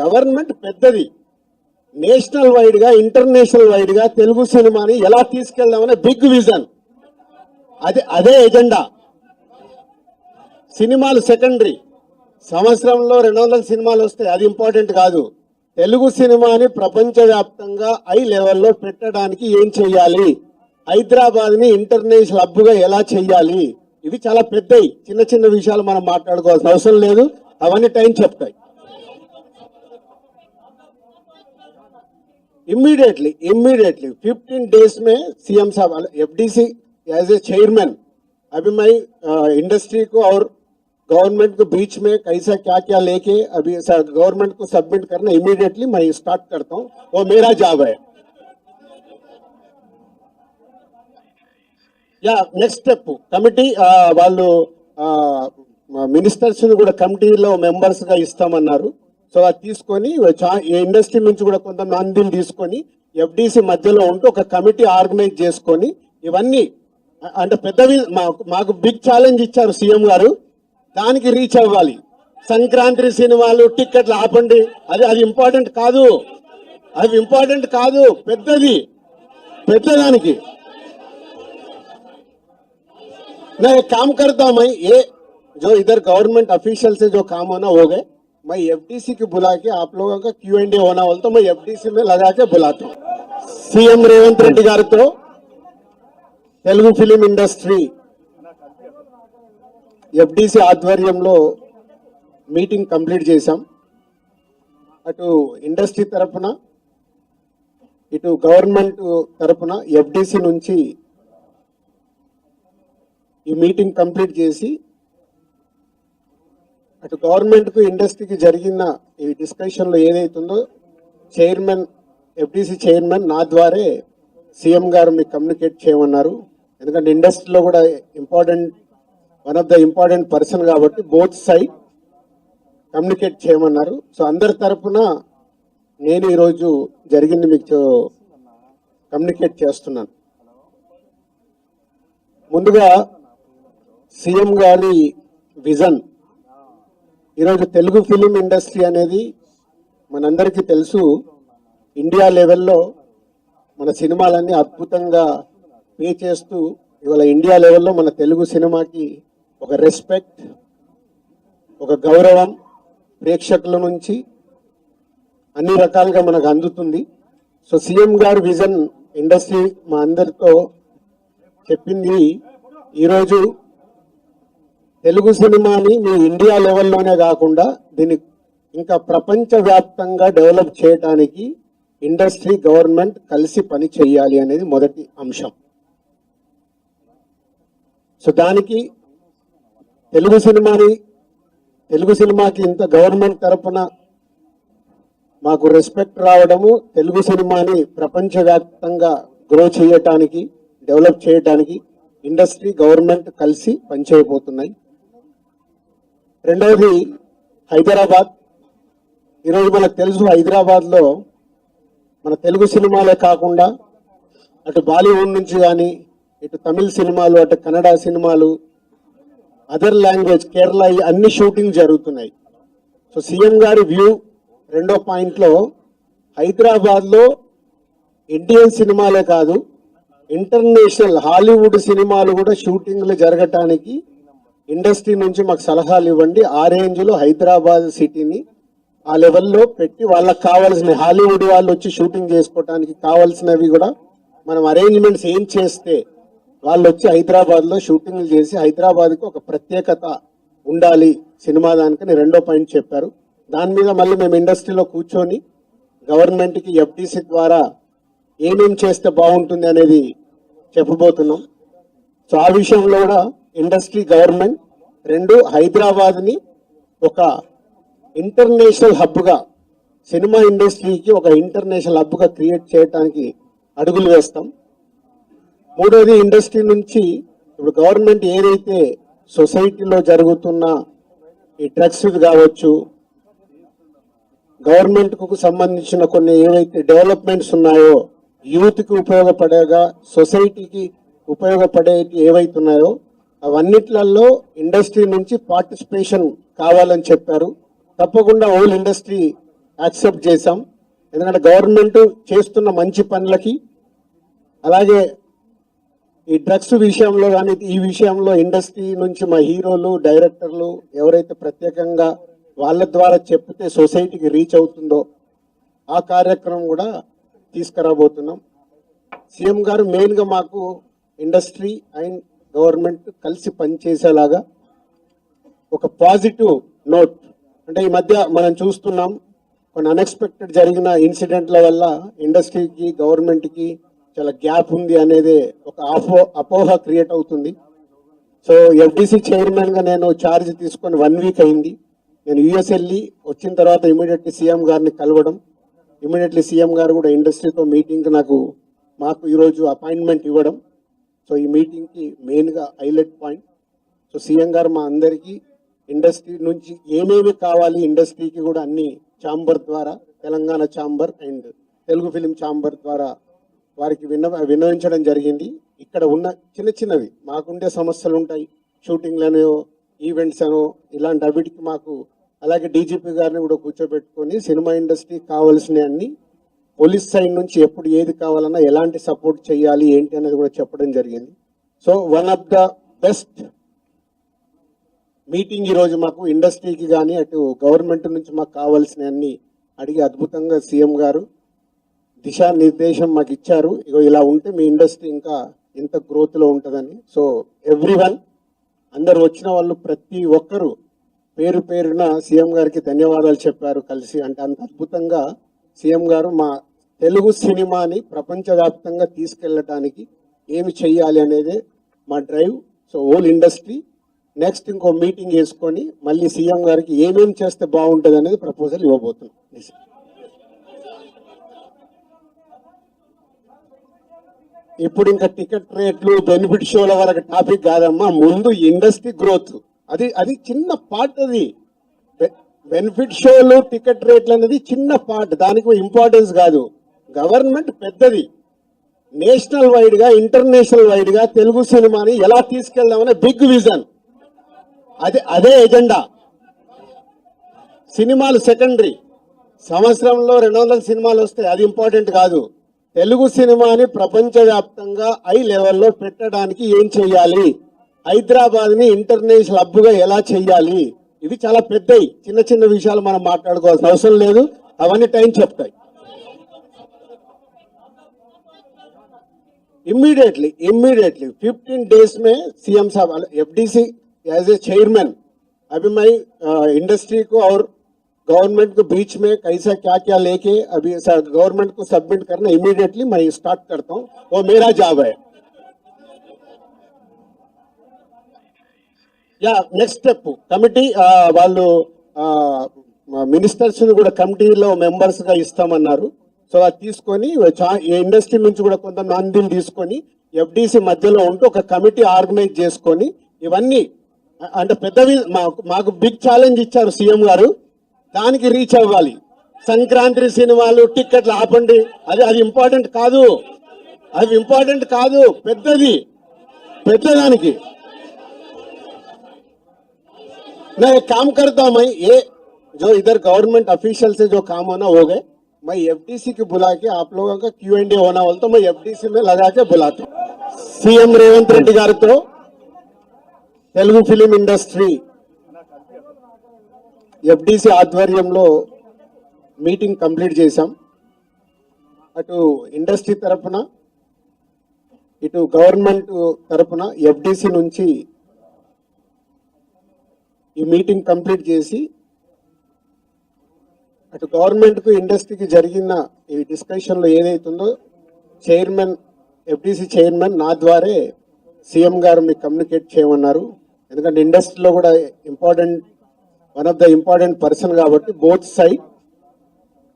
గవర్నమెంట్ పెద్దది, నేషనల్ వైడ్ గా, ఇంటర్నేషనల్ వైడ్ గా తెలుగు సినిమాని ఎలా తీసుకెళ్దామనే బిగ్ విజన్. అదే ఎజెండా. సినిమాలు సెకండరీ. సంవత్సరంలో 200 సినిమాలు వస్తాయి, అది ఇంపార్టెంట్ కాదు. తెలుగు సినిమాని ప్రపంచవ్యాప్తంగా హై లెవెల్లో పెట్టడానికి ఏం చెయ్యాలి, హైదరాబాద్ ని ఇంటర్నేషనల్ హబ్గా ఎలా చెయ్యాలి, ఇవి చాలా పెద్దవి. చిన్న చిన్న విషయాలు మనం మాట్లాడుకోవాల్సిన అవసరం లేదు, అవన్నీ టైం చెప్తాయి. इमीडिएटली 15 डेज में सीएम साहब एफडीसी एज ए चेयरमैन, अभी मैं इंडस्ट्री को और गवर्नमेंट को बीच में कैसा क्या क्या लेके अभी गवर्नमेंट को सबमिट करना इमीडिएटली मैं स्टार्ट करता हूँ. वो मेरा जॉब है. या नेक्स्ट स्टेप कमिटी వాళ్ళు మినిస్టర్స్ కూడా కమిటీలో మెంబర్స్ గా ఇస్తామన్నారు. సో అది తీసుకొని ఇండస్ట్రీ నుంచి కూడా కొంతమందిని తీసుకొని ఎఫ్డిసి మధ్యలో ఉంటూ ఒక కమిటీ ఆర్గనైజ్ చేసుకొని ఇవన్నీ అంటే పెద్దవి మాకు బిగ్ ఛాలెంజ్ ఇచ్చారు సీఎం గారు, దానికి రీచ్ అవ్వాలి. సంక్రాంతి సినిమాలు టిక్కెట్లు ఆపండి, అది ఇంపార్టెంట్ కాదు, అది ఇంపార్టెంట్ కాదు, పెద్దదానికి. मैं एक काम करता हूं, मैं ये जो इधर गवर्नमेंट ऑफिशियल से जो काम होना हो गए, मैं एफडीसी की बुला के आप लोगों का Q&A होना बोलता तो मैं एफडीसी में लगा के बुलाता हूँ. सीएम रेवंत रेड्डी गारितो तेलुगु फिल्म इंडस्ट्री एफडीसी ఆధ్వర్యంలో మీటింగ్ కంప్లీట్ చేశాం. అటు ఇండస్ట్రీ తరపున ఇటు గవర్నమెంట్ తరపున ఎఫ్డిసి నుంచి ఈ మీటింగ్ కంప్లీట్ చేసి అటు గవర్నమెంట్ కు ఇండస్ట్రీకి జరిగిన ఈ డిస్కషన్ లో ఏదైతుందో చైర్మన్, ఎఫ్డిసి చైర్మన్ నా ద్వారే సీఎం గారు మీకు కమ్యూనికేట్ చేయమన్నారు. ఎందుకంటే ఇండస్ట్రీలో కూడా one of the important person కాబట్టి బోత్ సైడ్ కమ్యూనికేట్ చేయమన్నారు. సో అందరి తరపున నేను ఈరోజు జరిగింది మీకు కమ్యూనికేట్ చేస్తున్నాను. ముందుగా సీఎం గారి విజన్. ఈరోజు తెలుగు ఫిలిం ఇండస్ట్రీ అనేది మనందరికీ తెలుసు, ఇండియా లెవెల్లో మన సినిమాలన్నీ అద్భుతంగా పే చేస్తూ ఇవాళ ఇండియా లెవెల్లో మన తెలుగు సినిమాకి ఒక రెస్పెక్ట్, ఒక గౌరవం ప్రేక్షకుల నుంచి అన్ని రకాలుగా మనకు అందుతుంది. సో సీఎం గారి విజన్ ఇండస్ట్రీ మా అందరితో చెప్పింది, ఈరోజు తెలుగు సినిమాని మీ ఇండియా లెవెల్లోనే కాకుండా దీన్ని ఇంకా ప్రపంచవ్యాప్తంగా డెవలప్ చేయడానికి ఇండస్ట్రీ, గవర్నమెంట్ కలిసి పని చేయాలి అనేది మొదటి అంశం. సో దానికి తెలుగు సినిమాకి ఇంత గవర్నమెంట్ తరపున మాకు రెస్పెక్ట్ రావడము, తెలుగు సినిమాని ప్రపంచవ్యాప్తంగా గ్రో చేయటానికి, డెవలప్ చేయడానికి ఇండస్ట్రీ గవర్నమెంట్ కలిసి పనిచేయబోతున్నాయి. రెండవది హైదరాబాద్. ఈరోజు మనకు తెలుసు హైదరాబాద్లో మన తెలుగు సినిమాలే కాకుండా అటు బాలీవుడ్ నుంచి కానీ ఇటు తమిళ సినిమాలు అటు కన్నడ సినిమాలు అదర్ లాంగ్వేజ్ కేరళ అన్ని షూటింగ్ జరుగుతున్నాయి. సో సీఎం గారి వ్యూ రెండో పాయింట్లో హైదరాబాద్లో ఇండియన్ సినిమాలే కాదు ఇంటర్నేషనల్ హాలీవుడ్ సినిమాలు కూడా షూటింగ్లు జరగటానికి ఇండస్ట్రీ నుంచి మాకు సలహాలు ఇవ్వండి. ఆ రేంజ్లో హైదరాబాద్ సిటీని ఆ లెవెల్లో పెట్టి వాళ్ళకి కావాల్సిన హాలీవుడ్ వాళ్ళు వచ్చి షూటింగ్ చేసుకోవడానికి కావాల్సినవి కూడా మనం అరేంజ్మెంట్స్ ఏం చేస్తే వాళ్ళు వచ్చి హైదరాబాద్లో షూటింగ్లు చేసి హైదరాబాద్కి ఒక ప్రత్యేకత ఉండాలి సినిమా దానికని రెండో పాయింట్ చెప్పారు. దాని మీద మళ్ళీ మేము ఇండస్ట్రీలో కూర్చొని గవర్నమెంట్కి ఎఫ్డిసి ద్వారా ఏమేం చేస్తే బాగుంటుంది అనేది చెప్పబోతున్నాం. సో ఆ విషయంలో కూడా ఇండస్ట్రీ గవర్నమెంట్ రెండు హైదరాబాద్ని ఒక ఇంటర్నేషనల్ హబ్గా సినిమా ఇండస్ట్రీకి ఒక ఇంటర్నేషనల్ హబ్గా క్రియేట్ చేయడానికి అడుగులు వేస్తాం. మూడోది ఇండస్ట్రీ నుంచి ఇప్పుడు గవర్నమెంట్ ఏదైతే సొసైటీలో జరుగుతున్న ఈ డ్రగ్స్ కావచ్చు గవర్నమెంట్కు సంబంధించిన కొన్ని ఏవైతే డెవలప్మెంట్స్ ఉన్నాయో యూత్కి ఉపయోగపడేగా సొసైటీకి ఉపయోగపడే ఏవైతున్నాయో అవన్నిట్లలో ఇండస్ట్రీ నుంచి పార్టిసిపేషన్ కావాలని చెప్పారు. తప్పకుండా హోల్ ఇండస్ట్రీ యాక్సెప్ట్ చేశాం. ఎందుకంటే గవర్నమెంట్ చేస్తున్న మంచి పనులకి అలాగే ఈ డ్రగ్స్ విషయంలో కానీ ఈ విషయంలో ఇండస్ట్రీ నుంచి మా హీరోలు డైరెక్టర్లు ఎవరైతే ప్రత్యేకంగా వాళ్ళ ద్వారా చెప్తే సొసైటీకి రీచ్ అవుతుందో ఆ కార్యక్రమం కూడా తీసుకురాబోతున్నాం. సీఎం గారు మెయిన్గా మాకు ఇండస్ట్రీ అండ్ గవర్నమెంట్ కలిసి పనిచేసేలాగా ఒక పాజిటివ్ నోట్ అంటే ఈ మధ్య మనం చూస్తున్నాం కొన్ని అన్ఎక్స్పెక్టెడ్ జరిగిన ఇన్సిడెంట్ల వల్ల ఇండస్ట్రీకి గవర్నమెంట్కి చాలా గ్యాప్ ఉంది అనేది ఒక అపోహ క్రియేట్ అవుతుంది. సో ఎఫ్డిసి చైర్మన్గా నేను ఛార్జ్ తీసుకొని 1 వీక్ అయింది. నేను యుఎస్ వెళ్ళి వచ్చిన తర్వాత ఇమీడియట్లీ సీఎం గారిని కలవడం ఇమీడియట్లీ సీఎం గారు కూడా ఇండస్ట్రీతో మీటింగ్ మాకు ఈరోజు అపాయింట్మెంట్ ఇవ్వడం. సో ఈ మీటింగ్కి మెయిన్గా హైలైట్ పాయింట్. సో సీఎం గారు మా అందరికీ ఇండస్ట్రీ నుంచి ఏమేమి కావాలి ఇండస్ట్రీకి కూడా అన్ని ఛాంబర్ ద్వారా Telangana chamber and Telugu film chamber ద్వారా వారికి విన్నవించడం జరిగింది. ఇక్కడ ఉన్న చిన్నవి మాకుండే సమస్యలు ఉంటాయి షూటింగ్లను ఈవెంట్స్ అనో ఇలాంటి అవిటికి మాకు అలాగే డీజీపీ గారిని కూడా కూర్చోబెట్టుకొని సినిమా ఇండస్ట్రీకి కావాల్సిన అన్ని పోలీస్ సైడ్ నుంచి ఎప్పుడు ఏది కావాలన్నా ఎలాంటి సపోర్ట్ చేయాలి ఏంటి అనేది కూడా చెప్పడం జరిగింది. So one of the best meeting ఈరోజు మాకు ఇండస్ట్రీకి కానీ అటు గవర్నమెంట్ నుంచి మాకు కావాల్సిన అన్ని అడిగి అద్భుతంగా సీఎం గారు దిశానిర్దేశం మాకు ఇచ్చారు. ఇగో ఇలా ఉంటే మీ ఇండస్ట్రీ ఇంకా ఇంత గ్రోత్లో ఉంటుందని. సో ఎవ్రీవన్ అందరు వచ్చిన వాళ్ళు ప్రతి ఒక్కరు పేరు పేరున సీఎం గారికి ధన్యవాదాలు చెప్పారు కలిసి. అంటే అంత అద్భుతంగా సీఎం గారు మా తెలుగు సినిమాని ప్రపంచవ్యాప్తంగా తీసుకెళ్ళటానికి ఏమి చెయ్యాలి అనేది మా drive. So whole industry next ఇంకో మీటింగ్ వేసుకొని మళ్ళీ సీఎం గారికి ఏమేమి చేస్తే బాగుంటుంది అనేది ప్రపోజల్ ఇవ్వబోతున్నాం. ఇప్పుడు ఇంకా టికెట్ రేట్లు బెనిఫిట్ షోల వరకు టాపిక్ కాదమ్మా. ముందు ఇండస్ట్రీ గ్రోత్ అది చిన్న పార్ట్. అది బెనిఫిట్ షోలు టికెట్ రేట్లు అనేది చిన్న పార్ట్, దానికి ఇంపార్టెన్స్ కాదు. గవర్నమెంట్ పెద్దది. నేషనల్ వైడ్ గా ఇంటర్నేషనల్ వైడ్ గా తెలుగు సినిమాని ఎలా తీసుకెళ్దామనే బిగ్ విజన్. అదే ఎజెండా. సినిమాలు సెకండరీ. సంవత్సరంలో 200 సినిమాలు వస్తాయి, అది ఇంపార్టెంట్ కాదు. తెలుగు సినిమాని ప్రపంచవ్యాప్తంగా హై లెవెల్లో పెట్టడానికి ఏం చెయ్యాలి, హైదరాబాద్ ని ఇంటర్నేషనల్ హబ్గా ఎలా చెయ్యాలి, ఇవి చాలా పెద్దవి. చిన్న విషయాలు మనం మాట్లాడుకోవాల్సిన అవసరం లేదు, అవన్నీ టైం చెప్తాయి. इमीडिएटली 15 डेज में सीएम साहब एफडीसी एज ए चेयरमैन अभी मैं इंडस्ट्री को और गवर्नमेंट के बीच में कैसा क्या क्या लेके अभी गवर्नमेंट को सबमिट करना इमीडिएटली मैं स्टार्ट करता हूँ. वो मेरा जॉब है. या नेक्स्ट स्टेप कमिटी వాళ్ళు మినిస్టర్స్ కూడా కమిటీలో మెంబర్స్ గా ఇస్తామన్నారు. సో అది తీసుకొని ఇండస్ట్రీ నుంచి కూడా కొంతమందిని తీసుకొని ఎఫ్డిసి మధ్యలో ఉంటూ ఒక కమిటీ ఆర్గనైజ్ చేసుకొని ఇవన్నీ అంటే పెద్దవి మాకు బిగ్ ఛాలెంజ్ ఇచ్చారు సీఎం గారు, దానికి రీచ్ అవ్వాలి. సంక్రాంతి సినిమాలు టిక్కెట్లు ఆపండి, అది ఇంపార్టెంట్ కాదు, అది ఇంపార్టెంట్ కాదు, పెద్దదానికి मैं एक काम करता हूं, मैं ये जो इधर गवर्नमेंट ऑफिशियल से जो काम होना हो गए, मैं एफडीसी की बुला के आप लोगों का Q&A होना बोलता तो मैं एफडीसी में लगा के बुलाता हूं. सीएम रेवंत रेड्डी गारितो తెలుగు ఫిలిం ఇండస్ట్రీ ఎఫ్డిసి ఆధ్వర్యంలో మీటింగ్ కంప్లీట్ చేశాం. అటు ఇండస్ట్రీ తరపున ఇటు గవర్నమెంట్ తరపున ఎఫ్డిసి నుంచి ఈ మీటింగ్ కంప్లీట్ చేసి అటు గవర్నమెంట్ కు ఇండస్ట్రీకి జరిగిన ఈ డిస్కషన్ లో ఏదైతుందో చైర్మన్ ఎఫ్డిసి చైర్మన్ నా ద్వారే సీఎం గారు మీకు కమ్యూనికేట్ చేయమన్నారు. ఎందుకంటే ఇండస్ట్రీలో కూడా one of the important person కాబట్టి బోత్ సైడ్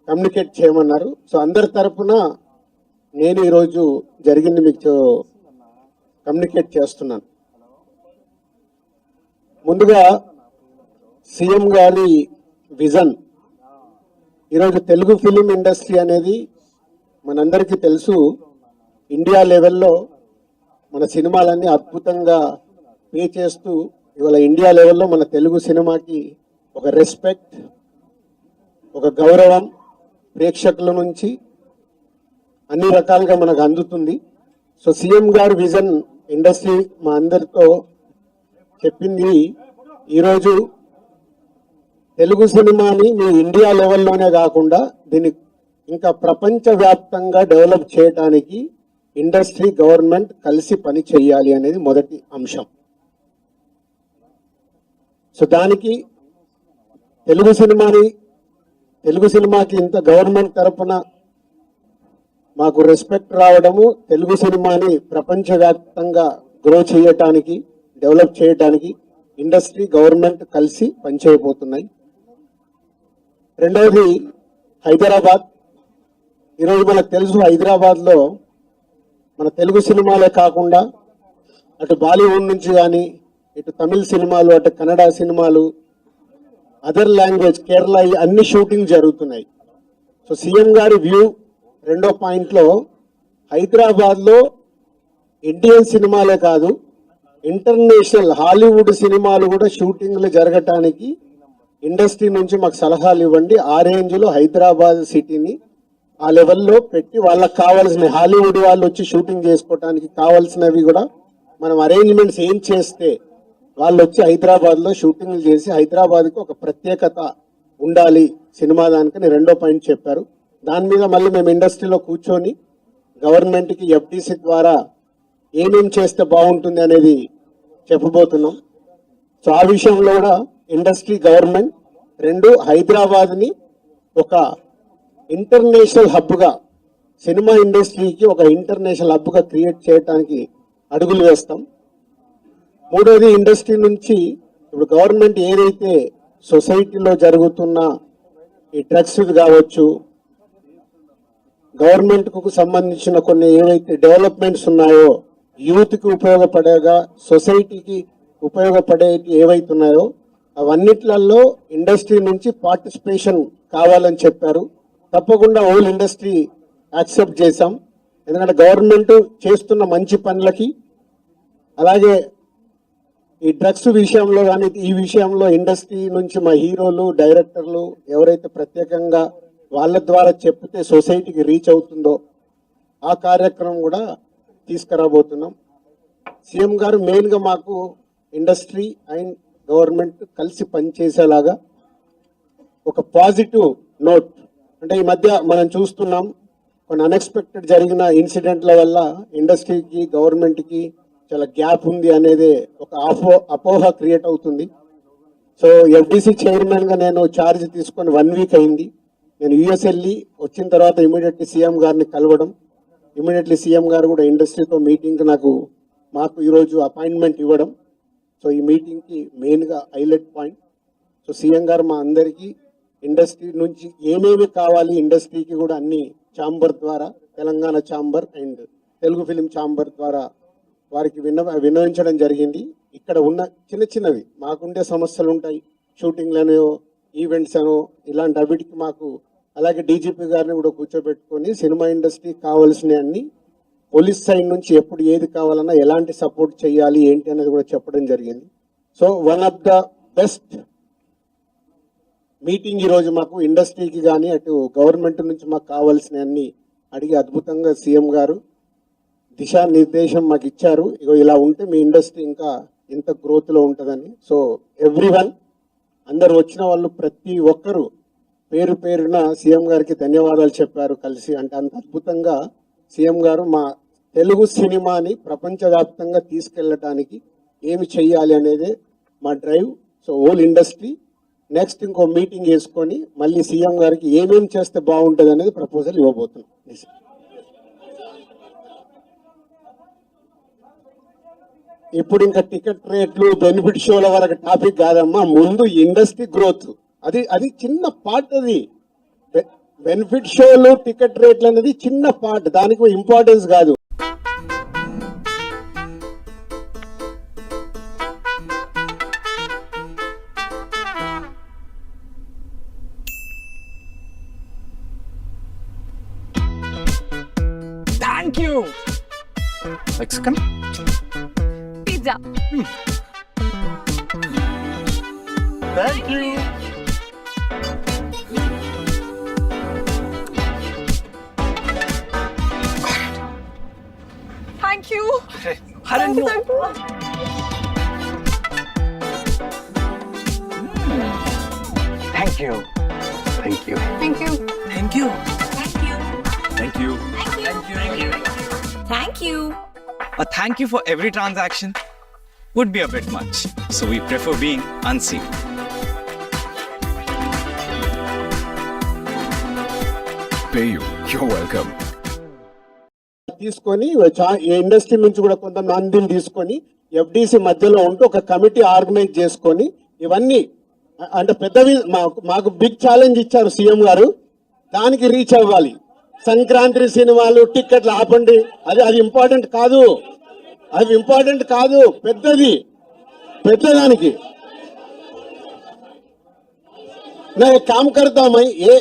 కమ్యూనికేట్ చేయమన్నారు. సో అందరి తరపున నేను ఈరోజు జరిగింది మీకు కమ్యూనికేట్ చేస్తున్నాను. ముందుగా సీఎం గారి విజన్, ఈరోజు తెలుగు ఫిలిం ఇండస్ట్రీ అనేది మనందరికీ తెలుసు, ఇండియా లెవెల్లో మన సినిమాలన్నీ అద్భుతంగా పే చేస్తూ ఇవాళ ఇండియా లెవెల్లో మన తెలుగు సినిమాకి ఒక రెస్పెక్ట్, ఒక గౌరవం ప్రేక్షకుల నుంచి అన్ని రకాలుగా మనకు అందుతుంది. సో సీఎం గారి విజన్ ఇండస్ట్రీ మా అందరితో చెప్పింది, ఈరోజు తెలుగు సినిమాని మీ ఇండియా లెవెల్లోనే కాకుండా దీన్ని ఇంకా ప్రపంచవ్యాప్తంగా డెవలప్ చేయడానికి ఇండస్ట్రీ గవర్నమెంట్ కలిసి పని చేయాలి అనేది మొదటి అంశం. సో దానికి తెలుగు సినిమాకి ఇంత గవర్నమెంట్ తరపున మాకు రెస్పెక్ట్ రావడము, తెలుగు సినిమాని ప్రపంచవ్యాప్తంగా గ్రో చేయటానికి, డెవలప్ చేయటానికి ఇండస్ట్రీ గవర్నమెంట్ కలిసి పనిచేయబోతున్నాయి. రెండవది హైదరాబాద్. ఈరోజు మనకు తెలుసు హైదరాబాద్లో మన తెలుగు సినిమాలే కాకుండా అటు బాలీవుడ్ నుంచి కానీ ఇటు తమిళ సినిమాలు, అటు కన్నడ సినిమాలు, అదర్ లాంగ్వేజ్ కేరళ అన్ని షూటింగ్ జరుగుతున్నాయి. సో సీఎం గారి వ్యూ రెండో పాయింట్లో హైదరాబాద్లో ఇండియన్ సినిమాలే కాదు ఇంటర్నేషనల్ హాలీవుడ్ సినిమాలు కూడా షూటింగ్లు జరగటానికి ఇండస్ట్రీ నుంచి మాకు సలహాలు ఇవ్వండి. ఆ రేంజ్లో హైదరాబాద్ సిటీని ఆ లెవెల్లో పెట్టి వాళ్ళకి కావాల్సిన హాలీవుడ్ వాళ్ళు వచ్చి షూటింగ్ చేసుకోవడానికి కావాల్సినవి కూడా మనం అరేంజ్మెంట్స్ ఏం చేస్తే వాళ్ళు వచ్చి హైదరాబాద్లో షూటింగ్లు చేసి హైదరాబాద్కి ఒక ప్రత్యేకత ఉండాలి సినిమా దానికని రెండో పాయింట్ చెప్పారు. దాని మీద మళ్ళీ మేము ఇండస్ట్రీలో కూర్చొని గవర్నమెంట్కి ఎఫ్డిసి ద్వారా ఏమేం చేస్తే బాగుంటుంది అనేది చెప్పబోతున్నాం. సో ఆ విషయంలో కూడా ఇండస్ట్రీ గవర్నమెంట్ రెండు హైదరాబాద్ని ఒక ఇంటర్నేషనల్ హబ్గా, సినిమా ఇండస్ట్రీకి ఒక ఇంటర్నేషనల్ హబ్గా క్రియేట్ చేయడానికి అడుగులు వేస్తాం. మూడోది ఇండస్ట్రీ నుంచి ఇప్పుడు గవర్నమెంట్ ఏదైతే సొసైటీలో జరుగుతున్న ఈ డ్రగ్స్ కావచ్చు, గవర్నమెంట్కు సంబంధించిన కొన్ని ఏవైతే డెవలప్మెంట్స్ ఉన్నాయో, యూత్కి ఉపయోగపడేగా సొసైటీకి ఉపయోగపడే ఏవైతున్నాయో అవన్నిట్లలో ఇండస్ట్రీ నుంచి పార్టిసిపేషన్ కావాలని చెప్పారు. తప్పకుండా హోల్ ఇండస్ట్రీ యాక్సెప్ట్ చేశాం. ఎందుకంటే గవర్నమెంట్ చేస్తున్న మంచి పనులకి, అలాగే ఈ డ్రగ్స్ విషయంలో కానీ ఈ విషయంలో ఇండస్ట్రీ నుంచి మా హీరోలు, డైరెక్టర్లు ఎవరైతే ప్రత్యేకంగా వాళ్ళ ద్వారా చెప్తే సొసైటీకి రీచ్ అవుతుందో ఆ కార్యక్రమం కూడా తీసుకురాబోతున్నాం. సీఎం గారు మెయిన్గా మాకు ఇండస్ట్రీ అండ్ గవర్నమెంట్ కలిసి పనిచేసేలాగా ఒక పాజిటివ్ నోట్, అంటే ఈ మధ్య మనం చూస్తున్నాం కొన్ని అన్ఎక్స్పెక్టెడ్ జరిగిన ఇన్సిడెంట్ల వల్ల ఇండస్ట్రీకి గవర్నమెంట్కి చాలా గ్యాప్ ఉంది అనేది ఒక అపోహ క్రియేట్ అవుతుంది. సో ఎఫ్డిసి చైర్మన్గా నేను ఛార్జ్ తీసుకొని 1 వీక్ అయింది. నేను యుఎస్ వెళ్ళి వచ్చిన తర్వాత ఇమీడియట్లీ సీఎం గారిని కలవడం, ఇమీడియట్లీ సీఎం గారు కూడా ఇండస్ట్రీతో మీటింగ్ మాకు ఈరోజు అపాయింట్మెంట్ ఇవ్వడం. సో ఈ మీటింగ్కి మెయిన్గా హైలైట్ పాయింట్. సో సీఎం గారు మా అందరికీ ఇండస్ట్రీ నుంచి ఏమేమి కావాలి, ఇండస్ట్రీకి కూడా అన్ని ఛాంబర్ ద్వారా, Telangana chamber and Telugu film chamber ద్వారా వారికి విన్నవించడం జరిగింది. ఇక్కడ ఉన్న చిన్న చిన్నవి మాకుండే సమస్యలు ఉంటాయి, షూటింగ్లను, ఈవెంట్స్ అను, ఇలాంటి అవిటికి మాకు, అలాగే డీజీపీ గారిని కూడా కూర్చోబెట్టుకొని సినిమా ఇండస్ట్రీకి కావాల్సిన అన్ని పోలీస్ సైడ్ నుంచి ఎప్పుడు ఏది కావాలన్నా ఎలాంటి సపోర్ట్ చేయాలి ఏంటి అనేది కూడా చెప్పడం జరిగింది. So one of the best meeting ఈరోజు మాకు ఇండస్ట్రీకి కానీ అటు గవర్నమెంట్ నుంచి మాకు కావాల్సిన అన్ని అడిగి అద్భుతంగా సీఎం గారు దిశానిర్దేశం మాకు ఇచ్చారు. ఇగో ఇలా ఉంటే మీ ఇండస్ట్రీ ఇంకా ఇంత గ్రోత్లో ఉంటుందని. సో ఎవ్రీవన్, అందరు వచ్చిన వాళ్ళు ప్రతి ఒక్కరు పేరు పేరున సీఎం గారికి ధన్యవాదాలు చెప్పారు కలిసి. అంటే అంత అద్భుతంగా సీఎం గారు మా తెలుగు సినిమాని ప్రపంచవ్యాప్తంగా తీసుకెళ్ళటానికి ఏమి చెయ్యాలి అనేది మా drive. So whole industry next ఇంకో మీటింగ్ వేసుకొని మళ్ళీ సీఎం గారికి ఏమేమి చేస్తే బాగుంటుంది అనేది ప్రపోజల్ ఇవ్వబోతున్నాం. ఇప్పుడు ఇంకా టికెట్ రేట్లు, బెనిఫిట్ షోల వరకు టాపిక్ కాదమ్మా, ముందు ఇండస్ట్రీ గ్రోత్ అది చిన్న పార్ట్. అది బెనిఫిట్ షోలు, టికెట్ రేట్లు అనేది చిన్న పార్ట్, దానికి ఇంపార్టెన్స్ కాదు. Thank you. Mexican? Pizza. Thank you. Thank you. Hurry, no. Thank you. Thank you. Thank you. Thank you. Thank you. Thank you. A thank you for every transaction would be a bit much, so we prefer being unseen. Pay you. You're welcome. తీసుకొని industry నుంచి కూడా కొంతమందిని తీసుకొని FDC మధ్యలో ఉంటూ ఒక committee organise చేసుకొని ఇవన్నీ అంటే పెద్దవి మాకు బిగ్ ఛాలెంజ్ ఇచ్చారు సీఎం గారు, దానికి రీచ్ అవ్వాలి. సంక్రాంతి సినిమాలు టిక్కెట్లు ఆపండి, అది ఇంపార్టెంట్ కాదు, అది ఇంపార్టెంట్ కాదు, పెద్దదానికి मैं एक काम करता हूं, मैं ये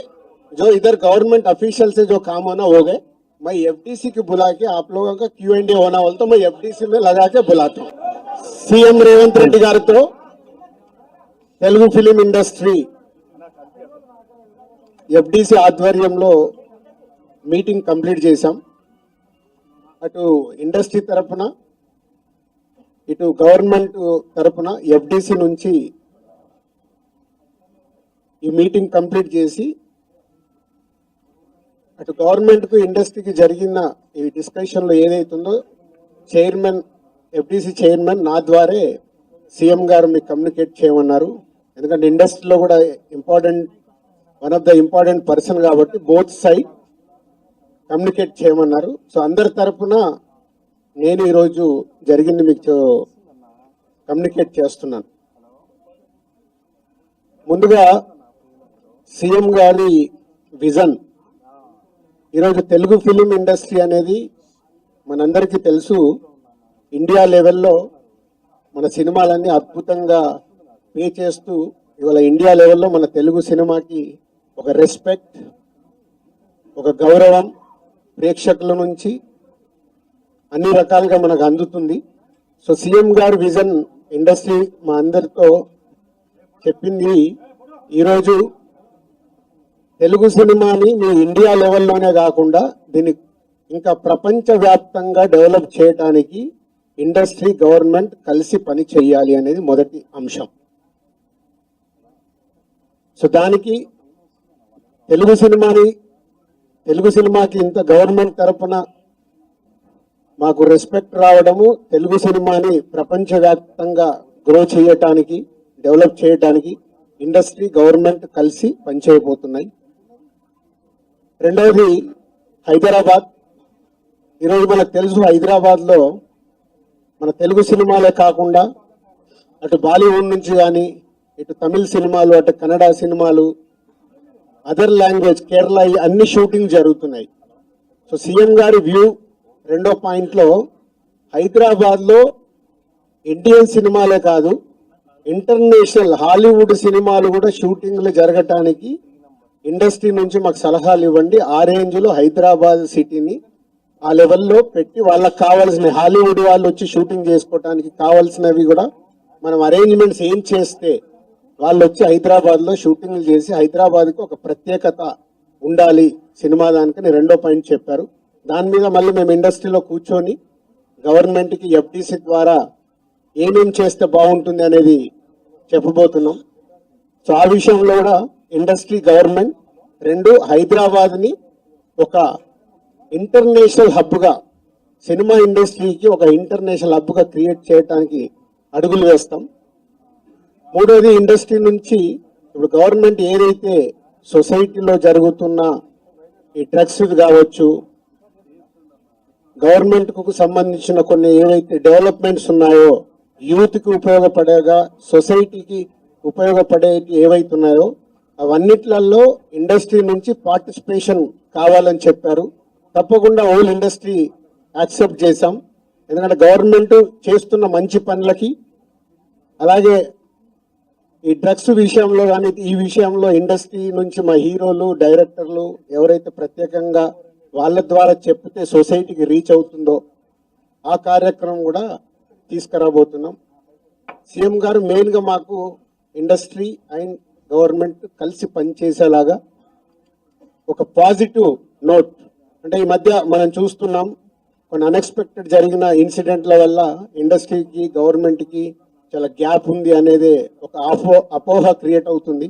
जो इधर गवर्नमेंट ऑफिशियल से जो काम होना हो गए, मैं एफडीसी की बुला के आप लोगों का Q&A होना बोलता हूं, मैं एफडीसी में लगा के बुलाता हूं. सीएम रेवंत रेड्डी गारितो తెలుగు ఫిలిం ఇండస్ట్రీ ఎఫ్డిసి ఆధ్వర్యంలో మీటింగ్ కంప్లీట్ చేశాం. అటు ఇండస్ట్రీ తరపున ఇటు గవర్నమెంట్ తరపున ఎఫ్డిసి నుంచి ఈ మీటింగ్ కంప్లీట్ చేసి అటు గవర్నమెంట్కు ఇండస్ట్రీకి జరిగిన ఈ డిస్కషన్లో ఏదైతుందో చైర్మన్, ఎఫ్డిసి చైర్మన్ నా ద్వారే సీఎం గారు మీకు కమ్యూనికేట్ చేయమన్నారు. ఎందుకంటే ఇండస్ట్రీలో కూడా one of the important person కాబట్టి బోత్ సైడ్ కమ్యూనికేట్ చేయమన్నారు. సో అందరి తరపున నేను ఈరోజు జరిగింది మీకు కమ్యూనికేట్ చేస్తున్నాను. ముందుగా సీఎం గారి విజన్. ఈరోజు తెలుగు ఫిలిం ఇండస్ట్రీ అనేది మనందరికీ తెలుసు, ఇండియా లెవెల్లో మన సినిమాలన్నీ అద్భుతంగా పే చేస్తూ ఇవాళ ఇండియా లెవెల్లో మన తెలుగు సినిమాకి ఒక రెస్పెక్ట్, ఒక గౌరవం ప్రేక్షకుల నుంచి అన్ని రకాలుగా మనకు అందుతుంది. సో సీఎం గారి విజన్ ఇండస్ట్రీ మా అందరితో చెప్పింది, ఈరోజు తెలుగు సినిమాని మీ ఇండియా లెవెల్లోనే కాకుండా దీన్ని ఇంకా ప్రపంచవ్యాప్తంగా డెవలప్ చేయడానికి ఇండస్ట్రీ, గవర్నమెంట్ కలిసి పని చేయాలి అనేది మొదటి అంశం. సో దానికి తెలుగు సినిమాకి ఇంత గవర్నమెంట్ తరపున మాకు రెస్పెక్ట్ రావడము, తెలుగు సినిమాని ప్రపంచవ్యాప్తంగా గ్రో చేయటానికి, డెవలప్ చేయటానికి ఇండస్ట్రీ, గవర్నమెంట్ కలిసి పనిచేయబోతున్నాయి. రెండవది హైదరాబాద్. ఈరోజు మనకు తెలుసు హైదరాబాద్లో మన తెలుగు సినిమాలే కాకుండా అటు బాలీవుడ్ నుంచి కానీ ఇటు తమిళ సినిమాలు, అటు కన్నడ సినిమాలు, అదర్ లాంగ్వేజ్, కేరళ, అన్ని షూటింగ్ జరుగుతున్నాయి. సో సీఎం గారి వ్యూ రెండో పాయింట్లో హైదరాబాద్లో ఇండియన్ సినిమాలే కాదు ఇంటర్నేషనల్ హాలీవుడ్ సినిమాలు కూడా షూటింగ్లు జరగటానికి ఇండస్ట్రీ నుంచి మాకు సలహాలు ఇవ్వండి. ఆ రేంజ్లో హైదరాబాద్ సిటీని ఆ లెవెల్లో పెట్టి వాళ్ళకి కావాల్సిన హాలీవుడ్ వాళ్ళు వచ్చి షూటింగ్ చేసుకోవడానికి కావాల్సినవి కూడా మనం అరేంజ్మెంట్స్ ఏం చేస్తే వాళ్ళు వచ్చి హైదరాబాద్లో షూటింగ్లు చేసి హైదరాబాద్కి ఒక ప్రత్యేకత ఉండాలి సినిమా దానికని రెండో పాయింట్ చెప్పారు. దాని మీద మళ్ళీ మేము ఇండస్ట్రీలో కూర్చొని గవర్నమెంట్కి ఎఫ్డిసి ద్వారా ఏమేం చేస్తే బాగుంటుంది అనేది చెప్పబోతున్నాం. సో ఆ విషయంలో కూడా ఇండస్ట్రీ గవర్నమెంట్ రెండు హైదరాబాద్ని ఒక ఇంటర్నేషనల్ హబ్గా సినిమా ఇండస్ట్రీకి ఒక ఇంటర్నేషనల్ హబ్గా క్రియేట్ చేయడానికి అడుగులు వేస్తాం. మూడోది ఇండస్ట్రీ నుంచి ఇప్పుడు గవర్నమెంట్ ఏదైతే సొసైటీలో జరుగుతున్న ఈ డ్రగ్స్ కావచ్చు గవర్నమెంట్కు సంబంధించిన కొన్ని ఏవైతే డెవలప్మెంట్స్ ఉన్నాయో యూత్కి ఉపయోగపడేగా సొసైటీకి ఉపయోగపడే ఏవైతే ఉన్నాయో అవన్నిట్లలో ఇండస్ట్రీ నుంచి పార్టిసిపేషన్ కావాలని చెప్పారు. తప్పకుండా హోల్ ఇండస్ట్రీ యాక్సెప్ట్ చేశాం. ఎందుకంటే గవర్నమెంట్ చేస్తున్న మంచి పనులకి అలాగే ఈ డ్రగ్స్ విషయంలో కానీ ఈ విషయంలో ఇండస్ట్రీ నుంచి మా హీరోలు డైరెక్టర్లు ఎవరైతే ప్రత్యేకంగా వాళ్ళ ద్వారా చెప్తే సొసైటీకి రీచ్ అవుతుందో ఆ కార్యక్రమం కూడా తీసుకురాబోతున్నాం. సీఎం గారు మెయిన్గా మాకు ఇండస్ట్రీ అండ్ గవర్నమెంట్ కలిసి పనిచేసేలాగా ఒక పాజిటివ్ నోట్ అంటే ఈ మధ్య మనం చూస్తున్నాం కొన్ని అన్ఎక్స్పెక్టెడ్ జరిగిన ఇన్సిడెంట్ల వల్ల ఇండస్ట్రీకి గవర్నమెంట్కి చాలా గ్యాప్ ఉంది అనేది ఒక అపోహ క్రియేట్ అవుతుంది.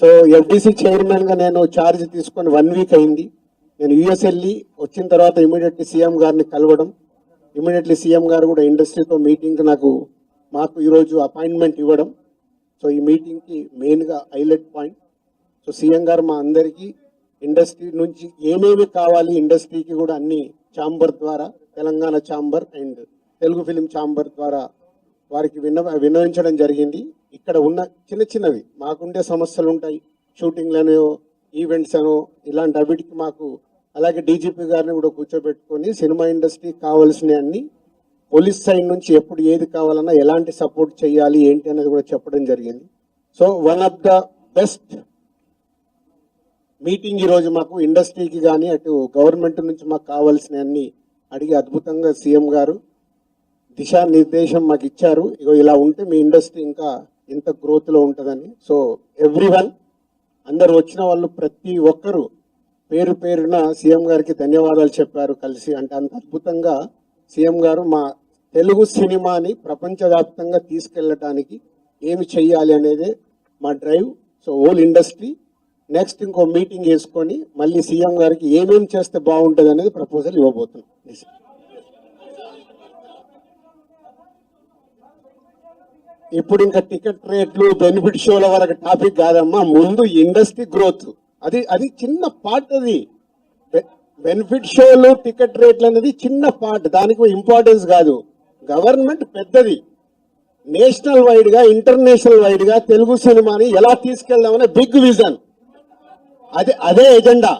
సో ఎఫ్డిసి చైర్మన్గా నేను ఛార్జ్ తీసుకొని 1 వీక్ అయింది. నేను యుఎస్ వెళ్ళి వచ్చిన తర్వాత ఇమీడియట్లీ సీఎం గారిని కలవడం, ఇమీడియట్లీ సీఎం గారు కూడా ఇండస్ట్రీతో మీటింగ్కి మాకు ఈరోజు అపాయింట్మెంట్ ఇవ్వడం. సో ఈ మీటింగ్కి మెయిన్గా హైలైట్ పాయింట్. సో సీఎం గారు మా అందరికీ ఇండస్ట్రీ నుంచి ఏమేమి కావాలి ఇండస్ట్రీకి కూడా అన్ని ఛాంబర్ ద్వారా Telangana chamber and Telugu film chamber ద్వారా వారికి విన్నవించడం జరిగింది. ఇక్కడ ఉన్న చిన్న చిన్నవి మాకుండే సమస్యలు ఉంటాయి, షూటింగ్లను ఈవెంట్స్ అనో ఇలాంటి అవిటికి మాకు అలాగే డీజీపీ గారిని కూడా కూర్చోబెట్టుకొని సినిమా ఇండస్ట్రీకి కావాల్సినవి అన్ని పోలీస్ సైడ్ నుంచి ఎప్పుడు ఏది కావాలన్నా ఎలాంటి సపోర్ట్ చేయాలి ఏంటి అనేది కూడా చెప్పడం జరిగింది. So one of the best meeting ఈరోజు మాకు ఇండస్ట్రీకి కానీ అటు గవర్నమెంట్ నుంచి మాకు కావాల్సినవన్నీ అడిగి అద్భుతంగా సీఎం గారు దిశానిర్దేశం మాకు ఇచ్చారు. ఇగో ఇలా ఉంటే మీ ఇండస్ట్రీ ఇంకా ఇంత గ్రోత్లో ఉంటుందని. సో ఎవ్రీవన్ అందరు వచ్చిన వాళ్ళు ప్రతి ఒక్కరూ పేరు పేరున సీఎం గారికి ధన్యవాదాలు చెప్పారు కలిసి. అంటే అంత అద్భుతంగా సీఎం గారు మా తెలుగు సినిమాని ప్రపంచవ్యాప్తంగా తీసుకెళ్ళటానికి ఏమి చెయ్యాలి అనేది మా drive. So whole industry next ఇంకో మీటింగ్ వేసుకొని మళ్ళీ సీఎం గారికి ఏమేమి చేస్తే బాగుంటుంది అనేది ప్రపోజల్ ఇవ్వబోతున్నాం. ఇప్పుడు ఇంకా టికెట్ రేట్లు బెనిఫిట్ షోల వరకు టాపిక్ కాదమ్మా, ముందు ఇండస్ట్రీ గ్రోత్ అది చిన్న పార్ట్. అది బెనిఫిట్ షోలు టికెట్ రేట్లు అనేది చిన్న పార్ట్, దానికి ఇంపార్టెన్స్ కాదు. గవర్నమెంట్ పెద్దది, నేషనల్ వైడ్ గా ఇంటర్నేషనల్ వైడ్ గా తెలుగు సినిమాని ఎలా తీసుకెళ్దామనే బిగ్ విజన్, అదే ఎజెండా.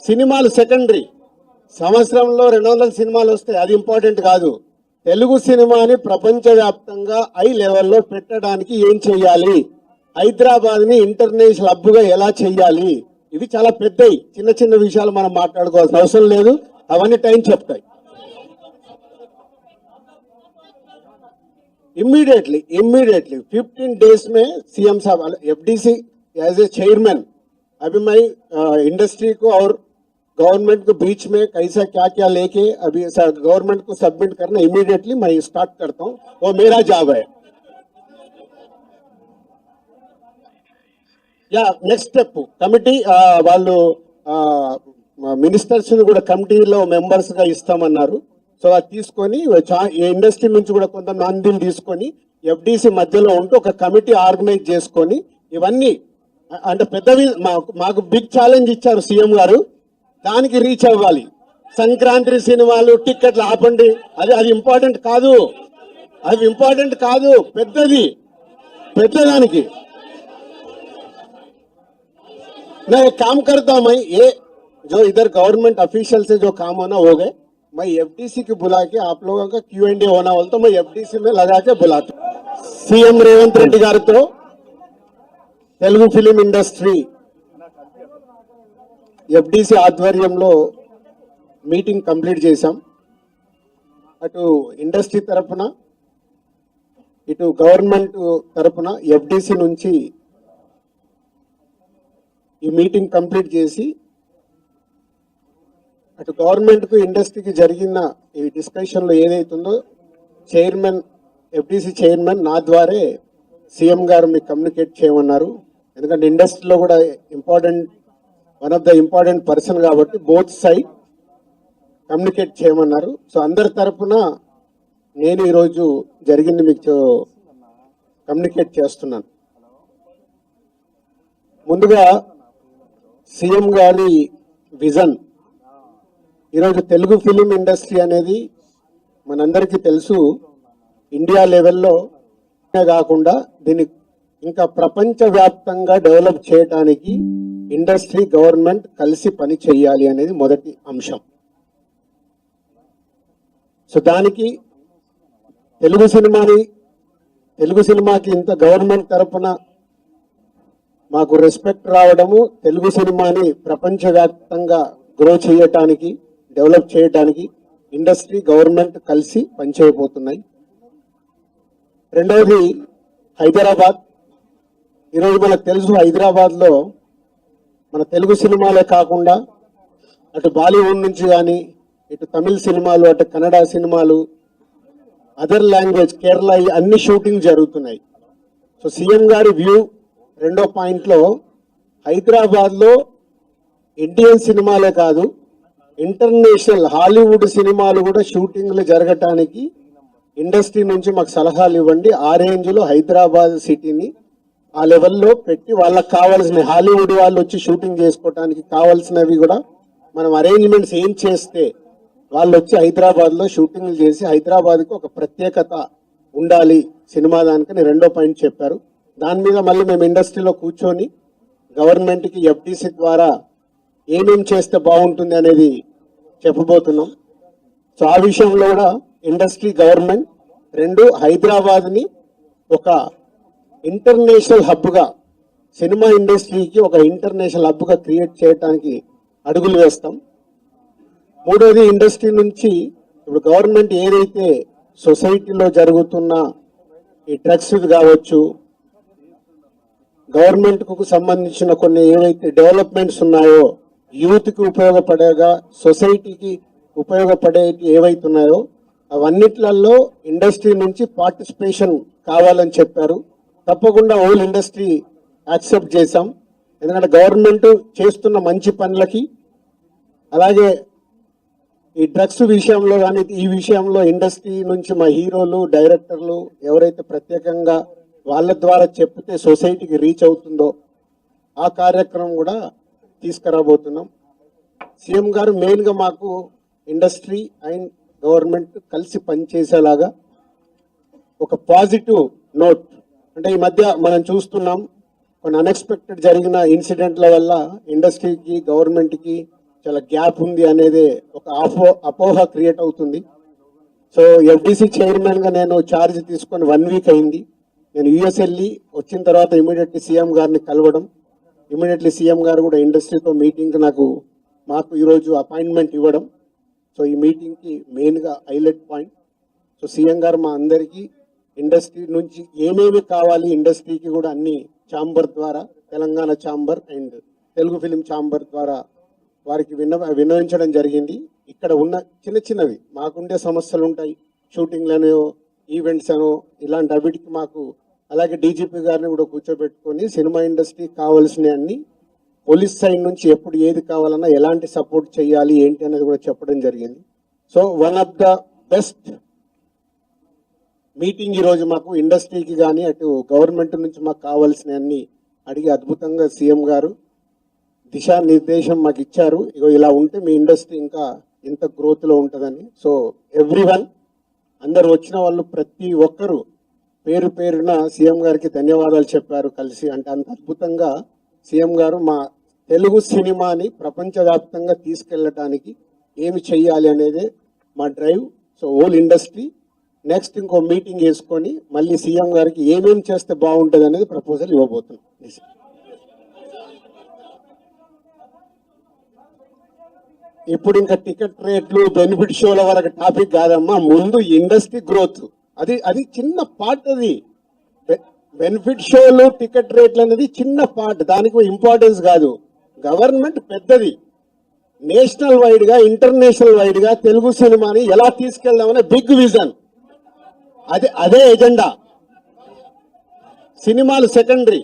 సినిమాలు సెకండరీ, సంవత్సరంలో 200 సినిమాలు వస్తాయి, అది ఇంపార్టెంట్ కాదు. తెలుగు సినిమాని ప్రపంచవ్యాప్తంగా హై లెవెల్లో పెట్టడానికి ఏం చెయ్యాలి, హైదరాబాద్ ని ఇంటర్నేషనల్ హబ్గా ఎలా చెయ్యాలి, ఇవి చాలా పెద్దవి. చిన్న చిన్న విషయాలు మనం మాట్లాడుకోవాల్సిన అవసరం లేదు, అవన్నీ టైం చెప్తాయి. इमीडिएटली 15 डेज में सीएम साहब एफडीसी एज ए चेयरमैन अभी मैं इंडस्ट्री को और गवर्नमेंट को बीच में कैसा क्या क्या लेके अभी गवर्नमेंट को सबमिट करना इमीडिएटली मैं स्टार्ट करता हूँ, वो मेरा जॉब है. या नेक्स्ट स्टेप कमिटी వాళ్ళు మినిస్టర్స్ కూడా కమిటీలో మెంబర్స్ గా ఇస్తామన్నారు. సో అది తీసుకొని ఇండస్ట్రీ నుంచి కూడా కొంత మందిని తీసుకొని ఎఫ్డిసి మధ్యలో ఉంటూ ఒక కమిటీ ఆర్గనైజ్ చేసుకొని ఇవన్నీ అంటే పెద్దవి మాకు బిగ్ ఛాలెంజ్ ఇచ్చారు సీఎం గారు, దానికి రీచ్ అవ్వాలి. సంక్రాంతి సినిమాలు టిక్కెట్లు ఆపండి, అది ఇంపార్టెంట్ కాదు, అది ఇంపార్టెంట్ కాదు, పెద్దదానికి. मैं काम करता हूं, मैं ये जो इधर गवर्नमेंट ऑफिशियल से जो काम होना हो गए, मैं एफडीसी की बुला के आप लोगों का Q&A होना बोल तो मैं एफडीसी में लगा के बुलाता हूं। सीएम రేవంత్ రెడ్డి గారితో తెలుగు ఫిలిం ఇండస్ట్రీ ఎఫ్డిసి ఆధ్వర్యంలో మీటింగ్ కంప్లీట్ చేశాం. అటు ఇండస్ట్రీ తరపున ఇటు గవర్నమెంట్ తరపున ఎఫ్డిసి నుంచి ఈ మీటింగ్ కంప్లీట్ చేసి అటు గవర్నమెంట్ కు ఇండస్ట్రీకి జరిగిన ఈ డిస్కషన్ లో ఏదైతుందో చైర్మన్ ఎఫ్డిసి చైర్మన్ నా ద్వారే సీఎం గారు మీకు కమ్యూనికేట్ చేయమన్నారు. ఎందుకంటే ఇండస్ట్రీలో కూడా one of the important person కాబట్టి బోత్ సైడ్ కమ్యూనికేట్ చేయమన్నారు. సో అందరి తరపున నేను ఈరోజు జరిగింది మీకు కమ్యూనికేట్ చేస్తున్నాను. ముందుగా సీఎం గారి విజన్, ఈరోజు తెలుగు ఫిలిం ఇండస్ట్రీ అనేది మనందరికీ తెలుసు, ఇండియా లెవెల్లో కాకుండా దీన్ని ఇంకా ప్రపంచవ్యాప్తంగా డెవలప్ చేయడానికి ఇండస్ట్రీ గవర్నమెంట్ కలిసి పని చేయాలి అనేది మొదటి అంశం. సో దానికి తెలుగు సినిమాకి ఇంత గవర్నమెంట్ తరపున మాకు రెస్పెక్ట్ రావడము, తెలుగు సినిమాని ప్రపంచవ్యాప్తంగా గ్రో చేయటానికి, డెవలప్ చేయడానికి ఇండస్ట్రీ గవర్నమెంట్ కలిసి పనిచేయబోతున్నాయి. రెండవది హైదరాబాద్. ఈరోజు మనకు తెలుసు హైదరాబాద్లో మన తెలుగు సినిమాలే కాకుండా అటు బాలీవుడ్ నుంచి కానీ ఇటు తమిళ సినిమాలు, అటు కన్నడ సినిమాలు, అదర్ లాంగ్వేజ్, కేరళ, అన్ని షూటింగ్ జరుగుతున్నాయి. సో సీఎం గారి వ్యూ రెండో పాయింట్లో హైదరాబాద్లో ఇండియన్ సినిమాలే కాదు, ఇంటర్నేషనల్ హాలీవుడ్ సినిమాలు కూడా షూటింగ్లు జరగటానికి ఇండస్ట్రీ నుంచి మాకు సలహాలు ఇవ్వండి. ఆ రేంజ్లో హైదరాబాద్ సిటీని ఆ లెవెల్లో పెట్టి వాళ్ళకి కావాల్సిన హాలీవుడ్ వాళ్ళు వచ్చి షూటింగ్ చేసుకోవడానికి కావాల్సినవి కూడా మనం అరేంజ్మెంట్స్ ఏం చేస్తే వాళ్ళు వచ్చి హైదరాబాద్లో షూటింగ్లు చేసి హైదరాబాద్కి ఒక ప్రత్యేకత ఉండాలి సినిమా దానికని రెండో పాయింట్ చెప్పారు. దాని మీద మళ్ళీ మేము ఇండస్ట్రీలో కూర్చొని గవర్నమెంట్కి ఎఫ్డిసి ద్వారా ఏమేం చేస్తే బాగుంటుంది అనేది చెప్పబోతున్నాం. సో ఆ విషయంలో కూడా ఇండస్ట్రీ, గవర్నమెంట్ రెండు హైదరాబాద్ని ఒక ఇంటర్నేషనల్ హబ్గా, సినిమా ఇండస్ట్రీకి ఒక ఇంటర్నేషనల్ హబ్గా క్రియేట్ చేయడానికి అడుగులు వేస్తాం. మూడోది ఇండస్ట్రీ నుంచి ఇప్పుడు గవర్నమెంట్ ఏదైతే సొసైటీలో జరుగుతున్న ఈ డ్రగ్స్ కావచ్చు, గవర్నమెంట్కు సంబంధించిన కొన్ని ఏవైతే డెవలప్మెంట్స్ ఉన్నాయో, యూత్కి ఉపయోగపడేగా సొసైటీకి ఉపయోగపడే ఏవైతున్నాయో అవన్నిట్లలో ఇండస్ట్రీ నుంచి పార్టిసిపేషన్ కావాలని చెప్పారు. తప్పకుండా హోల్ ఇండస్ట్రీ యాక్సెప్ట్ చేశాం. ఎందుకంటే గవర్నమెంట్ చేస్తున్న మంచి పనులకి, అలాగే ఈ డ్రగ్స్ విషయంలో కానీ ఈ విషయంలో ఇండస్ట్రీ నుంచి మా హీరోలు, డైరెక్టర్లు ఎవరైతే ప్రత్యేకంగా వాళ్ళ ద్వారా చెప్తే సొసైటీకి రీచ్ అవుతుందో ఆ కార్యక్రమం కూడా తీసుకురాబోతున్నాం. సీఎం గారు మెయిన్గా మాకు ఇండస్ట్రీ అండ్ గవర్నమెంట్ కలిసి పనిచేసేలాగా ఒక పాజిటివ్ నోట్, అంటే ఈ మధ్య మనం చూస్తున్నాం కొన్ని అన్ఎక్స్పెక్టెడ్ జరిగిన ఇన్సిడెంట్ల వల్ల ఇండస్ట్రీకి, గవర్నమెంట్కి చాలా గ్యాప్ ఉంది అనేది ఒక అపోహ క్రియేట్ అవుతుంది. సో ఎఫ్డిసి చైర్మన్గా నేను ఛార్జ్ తీసుకొని 1 వీక్ అయింది. నేను యుఎస్ వెళ్ళి వచ్చిన తర్వాత ఇమీడియట్లీ సీఎం గారిని కలవడం, ఇమీడియట్లీ సీఎం గారు కూడా ఇండస్ట్రీతో మీటింగ్ మాకు ఈరోజు అపాయింట్మెంట్ ఇవ్వడం. సో ఈ మీటింగ్కి మెయిన్గా హైలైట్ పాయింట్. సో సీఎం గారు మా అందరికీ ఇండస్ట్రీ నుంచి ఏమేమి కావాలి, ఇండస్ట్రీకి కూడా అన్ని ఛాంబర్ ద్వారా, Telangana chamber and Telugu film chamber ద్వారా వారికి విన్నవించడం జరిగింది. ఇక్కడ ఉన్న చిన్నవి మాకుండే సమస్యలు ఉంటాయి, షూటింగ్లను, ఈవెంట్స్ అనో ఇలాంటి అవిటికి మాకు, అలాగే డీజీపీ గారిని కూడా కూర్చోబెట్టుకొని సినిమా ఇండస్ట్రీకి కావాల్సిన అన్ని, పోలీస్ సైడ్ నుంచి ఎప్పుడు ఏది కావాలన్నా ఎలాంటి సపోర్ట్ చేయాలి ఏంటి అనేది కూడా చెప్పడం జరిగింది. So one of the best meeting ఈరోజు మాకు ఇండస్ట్రీకి కానీ అటు గవర్నమెంట్ నుంచి మాకు కావాల్సిన అన్ని అడిగి అద్భుతంగా సీఎం గారు దిశానిర్దేశం మాకు ఇచ్చారు. ఇగో ఇలా ఉంటే మీ ఇండస్ట్రీ ఇంకా ఇంత గ్రోత్లో ఉంటుందని. సో ఎవ్రీవన్, అందరు వచ్చిన వాళ్ళు ప్రతి ఒక్కరు పేరు పేరున సీఎం గారికి ధన్యవాదాలు చెప్పారు కలిసి. అంటే అంత అద్భుతంగా సీఎం గారు మా తెలుగు సినిమాని ప్రపంచవ్యాప్తంగా తీసుకెళ్ళటానికి ఏమి చెయ్యాలి అనేది మా drive. So whole industry next ఇంకో మీటింగ్ వేసుకొని మళ్ళీ సీఎం గారికి ఏమేం చేస్తే బాగుంటుంది అనేది ప్రపోజల్ ఇవ్వబోతున్నాం. ఇప్పుడు ఇంకా టికెట్ రేట్లు బెనిఫిట్ షోల వరకు టాపిక్ కాదమ్మా, ముందు ఇండస్ట్రీ గ్రోత్ అది చిన్న పార్ట్. అది బెనిఫిట్ షోలు టికెట్ రేట్లు అనేది చిన్న పార్ట్, దానికి ఇంపార్టెన్స్ కాదు. గవర్నమెంట్ పెద్దది, నేషనల్ వైడ్ గా ఇంటర్నేషనల్ వైడ్ గా తెలుగు సినిమాని ఎలా తీసుకెళ్దామనే బిగ్ విజన్, అదే ఎజెండా. సినిమాలు సెకండరీ,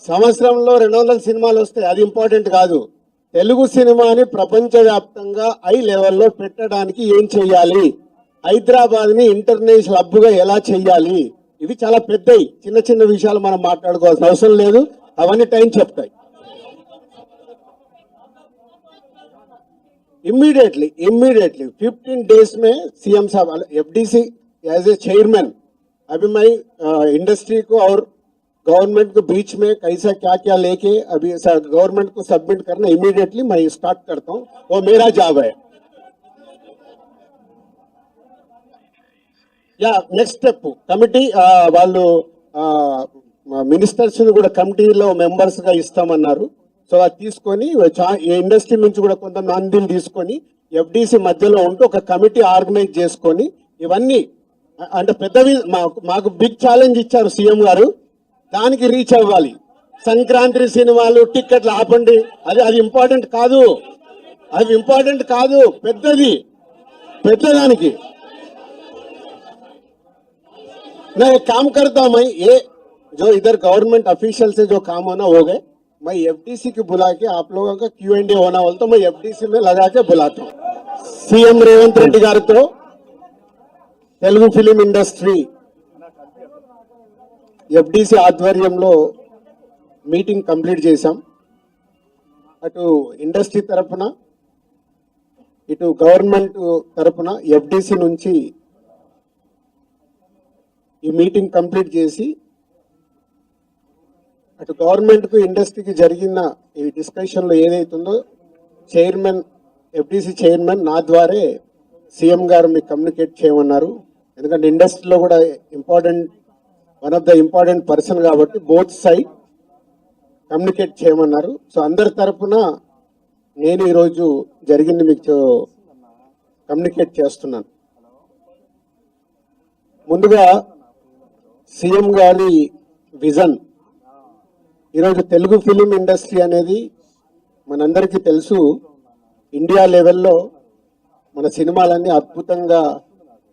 సంవత్సరంలో 200 సినిమాలు వస్తాయి, అది ఇంపార్టెంట్ కాదు. తెలుగు సినిమాని ప్రపంచవ్యాప్తంగా హై లెవెల్లో పెట్టడానికి ఏం చెయ్యాలి, హైదరాబాద్ ని ఇంటర్నేషనల్ హబ్గా ఎలా చెయ్యాలి, ఇవి చాలా పెద్దవి. చిన్న చిన్న విషయాలు మనం మాట్లాడుకోవాల్సిన అవసరం లేదు, అవన్నీ టైం చెప్తాయి. इमीडिएटली 15 डेज में सीएम साहब एफडीसी एज ए चेयरमैन, अभी मैं इंडस्ट्री को और गवर्नमेंट को बीच में कैसा क्या क्या लेके अभी गवर्नमेंट को सबमिट करना इमीडिएटली मैं स्टार्ट करता हूँ, वो मेरा जॉब है. या नेक्स्ट स्टेप कमिटी వాళ్ళు మినిస్టర్స్ కూడా కమిటీలో మెంబర్స్ గా ఇస్తామన్నారు. సో అది తీసుకొని ఇండస్ట్రీ నుంచి కూడా కొంత మందిని తీసుకొని ఎఫ్డిసి మధ్యలో ఉంటూ ఒక కమిటీ ఆర్గనైజ్ చేసుకొని ఇవన్నీ అంటే పెద్దవి మాకు బిగ్ ఛాలెంజ్ ఇచ్చారు సీఎం గారు, దానికి రీచ్ అవ్వాలి. సంక్రాంతి సినిమాలు టిక్కెట్లు ఆపండి, అది ఇంపార్టెంట్ కాదు, పెద్దదానికి. मैं एक काम करता हूं, मैं ये जो इधर गवर्नमेंट ऑफिशियल से जो काम होना हो गए, मैं एफडीसी की बुला के आप लोगों का Q&A होना बोलता हूं, मैं एफडीसी में लगा के बुलाता हूं. सीएम रेवंत रेड्डी गारितो తెలుగు ఫిలిం ఇండస్ట్రీ ఎఫ్డీసీ ఆధ్వర్యంలో మీటింగ్ కంప్లీట్ చేశాం. అటు ఇండస్ట్రీ తరపున ఇటు గవర్నమెంట్ తరపున ఎఫ్డీసీ నుంచి ఈ మీటింగ్ కంప్లీట్ చేసి అటు గవర్నమెంట్ కు ఇండస్ట్రీకి జరిగిన ఈ డిస్కషన్ లో ఏదైతుందో చైర్మన్ ఎఫ్డీసీ చైర్మన్ నా ద్వారే సీఎం గారు మీకు కమ్యూనికేట్ చేయమన్నారు. ఎందుకంటే ఇండస్ట్రీలో కూడా one of the important person కాబట్టి బోత్ సైడ్ కమ్యూనికేట్ చేయమన్నారు. సో అందరి తరపున నేను ఈరోజు జరిగింది మీకు కమ్యూనికేట్ చేస్తున్నాను. ముందుగా సీఎం గారి విజన్, ఈరోజు తెలుగు ఫిలిం ఇండస్ట్రీ అనేది మనందరికీ తెలుసు, ఇండియా లెవెల్లో మన సినిమాలన్నీ అద్భుతంగా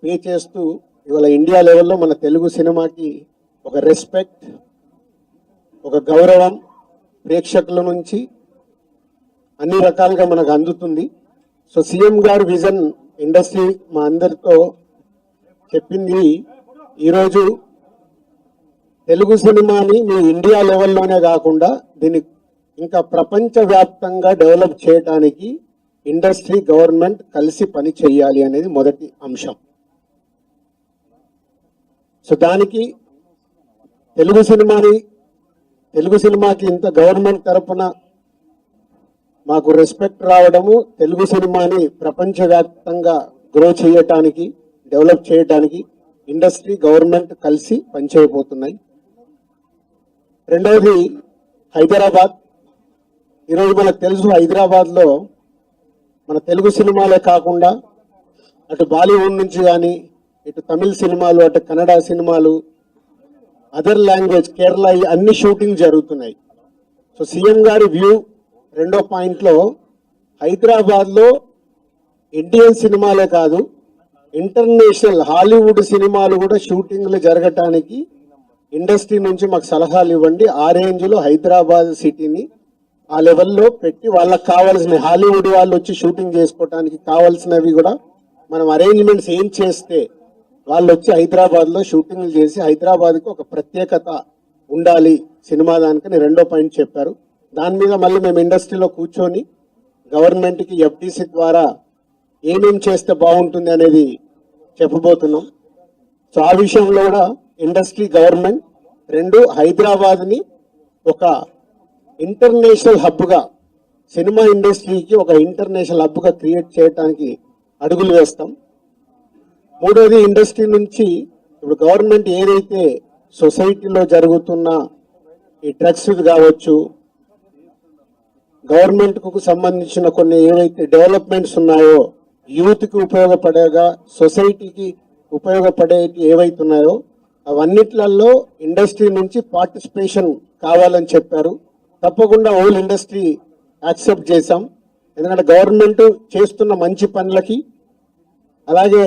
పే చేస్తూ ఇవాళ ఇండియా లెవెల్లో మన తెలుగు సినిమాకి ఒక రెస్పెక్ట్, ఒక గౌరవం ప్రేక్షకుల నుంచి అన్ని రకాలుగా మనకు అందుతుంది. సో సీఎం గారి విజన్ ఇండస్ట్రీ మా అందరితో చెప్పింది, ఈరోజు తెలుగు సినిమాని మీ ఇండియా లెవెల్లోనే కాకుండా దీన్ని ఇంకా ప్రపంచవ్యాప్తంగా డెవలప్ చేయడానికి ఇండస్ట్రీ గవర్నమెంట్ కలిసి పని చేయాలి అనేది మొదటి అంశం. సో దానికి తెలుగు సినిమాకి ఇంత గవర్నమెంట్ తరపున మాకు రెస్పెక్ట్ రావడము, తెలుగు సినిమాని ప్రపంచవ్యాప్తంగా గ్రో చేయటానికి డెవలప్ చేయడానికి ఇండస్ట్రీ గవర్నమెంట్ కలిసి పనిచేయబోతున్నాయి. రెండవది హైదరాబాద్. ఈరోజు మనకు తెలుసు హైదరాబాద్లో మన తెలుగు సినిమాలే కాకుండా అటు బాలీవుడ్ నుంచి కానీ ఇటు తమిళ సినిమాలు, అటు కన్నడ సినిమాలు, అదర్ లాంగ్వేజ్ కేరళ అన్ని షూటింగ్ జరుగుతున్నాయి. సో సీఎం గారి వ్యూ రెండో పాయింట్లో హైదరాబాద్లో ఇండియన్ సినిమాలే కాదు ఇంటర్నేషనల్ హాలీవుడ్ సినిమాలు కూడా షూటింగ్లు జరగటానికి ఇండస్ట్రీ నుంచి మాకు సలహాలు ఇవ్వండి. ఆ రేంజ్లో హైదరాబాద్ సిటీని ఆ లెవెల్లో పెట్టి వాళ్ళకి కావాల్సిన హాలీవుడ్ వాళ్ళు వచ్చి షూటింగ్ చేసుకోవడానికి కావాల్సినవి కూడా మనం అరేంజ్మెంట్స్ ఏం చేస్తే వాళ్ళు వచ్చి హైదరాబాద్లో షూటింగ్లు చేసి హైదరాబాద్కి ఒక ప్రత్యేకత ఉండాలి సినిమా దానికని రెండో పాయింట్ చెప్పారు. దాని మీద మళ్ళీ మేము ఇండస్ట్రీలో కూర్చొని గవర్నమెంట్కి ఎఫ్డీసీ ద్వారా ఏమేం చేస్తే బాగుంటుంది అనేది చెప్పబోతున్నాం. సో ఆ విషయంలో కూడా ఇండస్ట్రీ గవర్నమెంట్ రెండు హైదరాబాద్ని ఒక ఇంటర్నేషనల్ హబ్గా సినిమా ఇండస్ట్రీకి ఒక ఇంటర్నేషనల్ హబ్గా క్రియేట్ చేయడానికి అడుగులు వేస్తాం. మూడోది, ఇండస్ట్రీ నుంచి ఇప్పుడు గవర్నమెంట్ ఏదైతే సొసైటీలో జరుగుతున్న ఈ డ్రగ్స్ కావచ్చు, గవర్నమెంట్కు సంబంధించిన కొన్ని ఏవైతే డెవలప్మెంట్స్ ఉన్నాయో, యూత్కి ఉపయోగపడేగా సొసైటీకి ఉపయోగపడే ఏవైతే ఉన్నాయో అవన్నిట్లలో ఇండస్ట్రీ నుంచి పార్టిసిపేషన్ కావాలని చెప్పారు. తప్పకుండా హోల్ ఇండస్ట్రీ యాక్సెప్ట్ చేశాం. ఎందుకంటే గవర్నమెంట్ చేస్తున్న మంచి పనులకి, అలాగే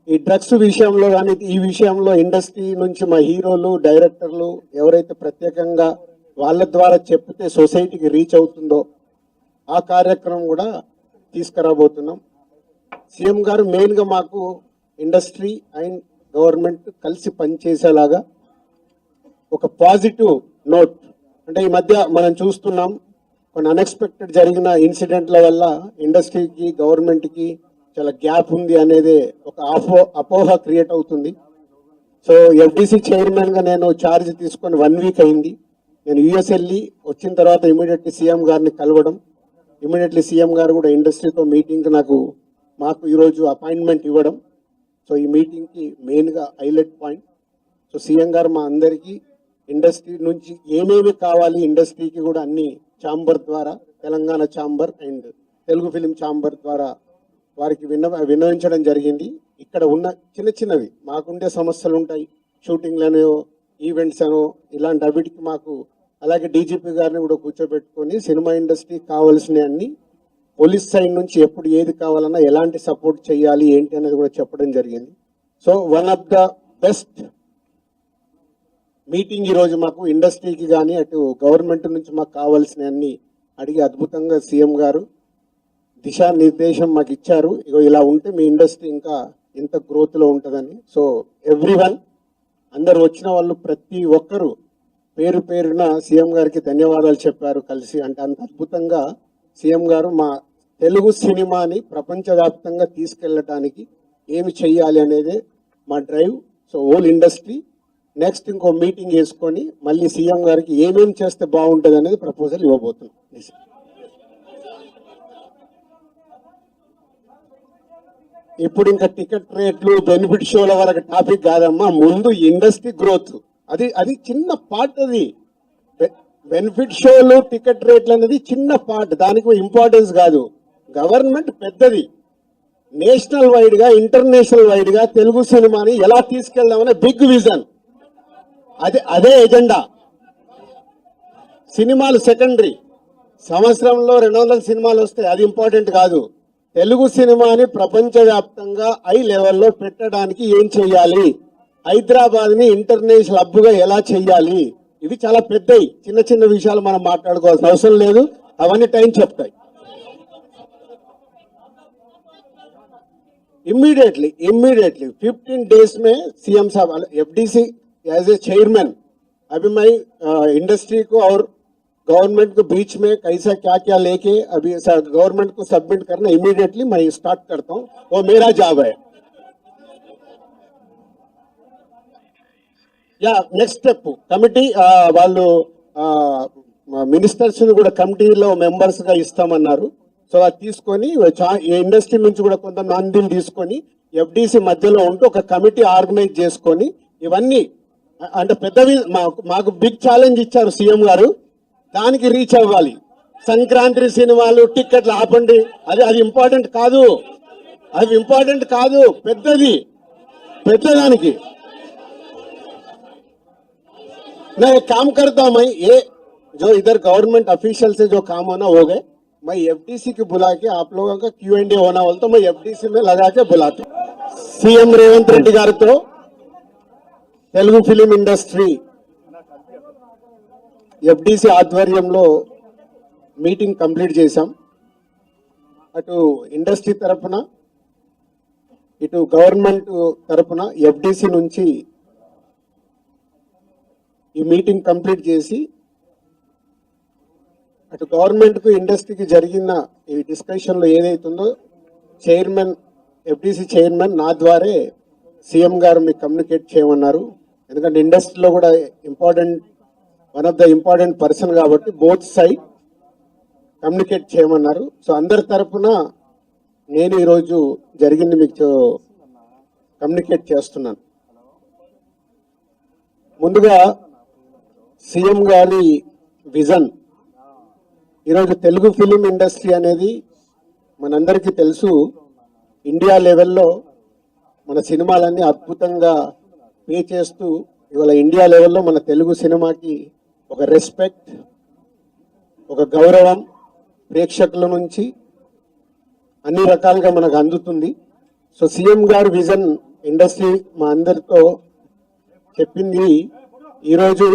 ఈ డ్రగ్స్ విషయంలో కానీ ఈ విషయంలో ఇండస్ట్రీ నుంచి మా హీరోలు, డైరెక్టర్లు ఎవరైతే ప్రత్యేకంగా వాళ్ళ ద్వారా చెప్తే సొసైటీకి రీచ్ అవుతుందో ఆ కార్యక్రమం కూడా తీసుకురాబోతున్నాం. సీఎం గారు మెయిన్గా మాకు ఇండస్ట్రీ అండ్ గవర్నమెంట్ కలిసి పనిచేసేలాగా ఒక పాజిటివ్ నోట్, అంటే ఈ మధ్య మనం చూస్తున్నాం కొన్ని అన్ఎక్స్పెక్టెడ్ జరిగిన ఇన్సిడెంట్ల వల్ల ఇండస్ట్రీకి గవర్నమెంట్కి చాలా గ్యాప్ ఉంది అనేది ఒక అపోహ క్రియేట్ అవుతుంది. సో ఎఫ్డిసి చైర్మన్గా నేను ఛార్జ్ తీసుకొని 1 వీక్ అయింది. నేను యుఎస్ వెళ్ళి వచ్చిన తర్వాత ఇమీడియట్లీ సీఎం గారిని కలవడం, ఇమీడియట్లీ సీఎం గారు కూడా ఇండస్ట్రీతో మీటింగ్ మాకు ఈరోజు అపాయింట్మెంట్ ఇవ్వడం. సో ఈ మీటింగ్కి మెయిన్గా హైలైట్ పాయింట్. సో సీఎం గారు మా అందరికీ ఇండస్ట్రీ నుంచి ఏమేమి కావాలి, ఇండస్ట్రీకి కూడా అన్ని ఛాంబర్ ద్వారా, Telangana chamber and Telugu film chamber ద్వారా వారికి విన్నవించడం జరిగింది. ఇక్కడ ఉన్న చిన్న చిన్నవి మాకుండే సమస్యలు ఉంటాయి, షూటింగ్లను, ఈవెంట్స్ అను, ఇలాంటి అవిటికి మాకు, అలాగే డీజీపీ గారిని కూడా కూర్చోబెట్టుకొని సినిమా ఇండస్ట్రీకి కావాల్సిన అన్ని, పోలీస్ సైడ్ నుంచి ఎప్పుడు ఏది కావాలన్నా ఎలాంటి సపోర్ట్ చేయాలి ఏంటి అనేది కూడా చెప్పడం జరిగింది. So one of the best meeting ఈరోజు మాకు ఇండస్ట్రీకి కానీ అటు గవర్నమెంట్ నుంచి మాకు కావాల్సిన అన్ని అడిగి అద్భుతంగా సీఎం గారు దిశానిర్దేశం మాకు ఇచ్చారు. ఇగో ఇలా ఉంటే మీ ఇండస్ట్రీ ఇంకా ఇంత గ్రోత్లో ఉంటుందని. సో ఎవ్రీవన్, అందరు వచ్చిన వాళ్ళు ప్రతి ఒక్కరు పేరు పేరున సీఎం గారికి ధన్యవాదాలు చెప్పారు కలిసి. అంటే అంత అద్భుతంగా సీఎం గారు మా తెలుగు సినిమాని ప్రపంచవ్యాప్తంగా తీసుకెళ్ళటానికి ఏమి చెయ్యాలి అనేది మా drive. So whole industry next ఇంకో మీటింగ్ వేసుకొని మళ్ళీ సీఎం గారికి ఏమేమి చేస్తే బాగుంటుంది అనేది ప్రపోజల్ ఇవ్వబోతున్నాం. ఇప్పుడు ఇంకా టికెట్ రేట్లు, బెనిఫిట్ షోల వరకు టాపిక్ కాదమ్మా, ముందు ఇండస్ట్రీ గ్రోత్ అది చిన్న పార్ట్. అది బెనిఫిట్ షోలు, టికెట్ రేట్లు అనేది చిన్న పార్ట్, దానికి ఇంపార్టెన్స్ కాదు. గవర్నమెంట్ పెద్దది, నేషనల్ వైడ్ గా, ఇంటర్నేషనల్ వైడ్ గా తెలుగు సినిమాని ఎలా తీసుకెళ్దామనే బిగ్ విజన్, అదే ఎజెండా. సినిమాలు సెకండరీ, సంవత్సరంలో 200 సినిమాలు వస్తాయి, అది ఇంపార్టెంట్ కాదు. తెలుగు సినిమాని ప్రపంచవ్యాప్తంగా హై లెవెల్లో పెట్టడానికి ఏం చెయ్యాలి, హైదరాబాద్ ని ఇంటర్నేషనల్ హబ్గా ఎలా చెయ్యాలి, ఇవి చాలా పెద్దవి. చిన్న చిన్న విషయాలు మనం మాట్లాడుకోవాల్సిన అవసరం లేదు, అవన్నీ టైం చెప్తాయి. इमीडिएटली 15 डेज में सीएम साहब एफडीसी एज ए चेयरमैन, अभी मैं इंडस्ट्री को और गवर्नमेंट को बीच में कैसा क्या क्या लेके अभी गवर्नमेंट को सबमिट करना इमीडिएटली मैं स्टार्ट करता हूँ, वो मेरा जॉब है. या नेक्स्ट स्टेप कमिटी వాళ్ళు మినిస్టర్స్ కూడా కమిటీలో మెంబర్స్ గా ఇస్తామన్నారు. సో అది తీసుకొని ఇండస్ట్రీ నుంచి కూడా కొంతమందిని తీసుకొని ఎఫ్డిసి మధ్యలో ఉంటూ ఒక కమిటీ ఆర్గనైజ్ చేసుకొని ఇవన్నీ, అంటే పెద్దవి మాకు బిగ్ ఛాలెంజ్ ఇచ్చారు సీఎం గారు, దానికి రీచ్ అవ్వాలి. సంక్రాంతి సినిమాలు టిక్కెట్లు ఆపండి, అది ఇంపార్టెంట్ కాదు, అది ఇంపార్టెంట్ కాదు, పెద్దదానికి. मैं एक काम करता हूं, मैं ये जो इधर गवर्नमेंट ऑफिशियल से जो काम होना हो गए, मैं एफडीसी को बुला के आप लोगों का Q&A होना बोलता तो मैं एफडीसी में लगा के बुलाता हूं. सीएम रेवंत रेड्डी गारितो तेलुगु फिल्म इंडस्ट्री एफडीसी ఆధ్వర్యంలో మీటింగ్ కంప్లీట్ చేశాం. అటు ఇండస్ట్రీ తరపున, ఇటు గవర్నమెంట్ తరపున ఎఫ్డిసి నుంచి ఈ మీటింగ్ కంప్లీట్ చేసి, అటు గవర్నమెంట్ కు ఇండస్ట్రీకి జరిగిన ఈ డిస్కషన్ లో ఏదైతుందో చైర్మన్, ఎఫ్డిసి చైర్మన్ నా ద్వారే సీఎం గారు మీకు కమ్యూనికేట్ చేయమన్నారు. ఎందుకంటే ఇండస్ట్రీలో కూడా one of the important person కాబట్టి బోత్ సైడ్ కమ్యూనికేట్ చేయమన్నారు. సో అందరి తరపున నేను ఈరోజు జరిగింది మీకు కమ్యూనికేట్ చేస్తున్నాను. ముందుగా సీఎం గారి విజన్. ఈరోజు తెలుగు ఫిలిం ఇండస్ట్రీ అనేది మనందరికీ తెలుసు, ఇండియా లెవెల్లో మన సినిమాలన్నీ అద్భుతంగా పే చేస్తూ ఇవాళ ఇండియా లెవెల్లో మన తెలుగు సినిమాకి ఒక రెస్పెక్ట్, ఒక గౌరవం ప్రేక్షకుల నుంచి అన్ని రకాలుగా మనకు అందుతుంది. సో సీఎం గారు విజన్ ఇండస్ట్రీ మా అందరితో చెప్పింది, ఈరోజు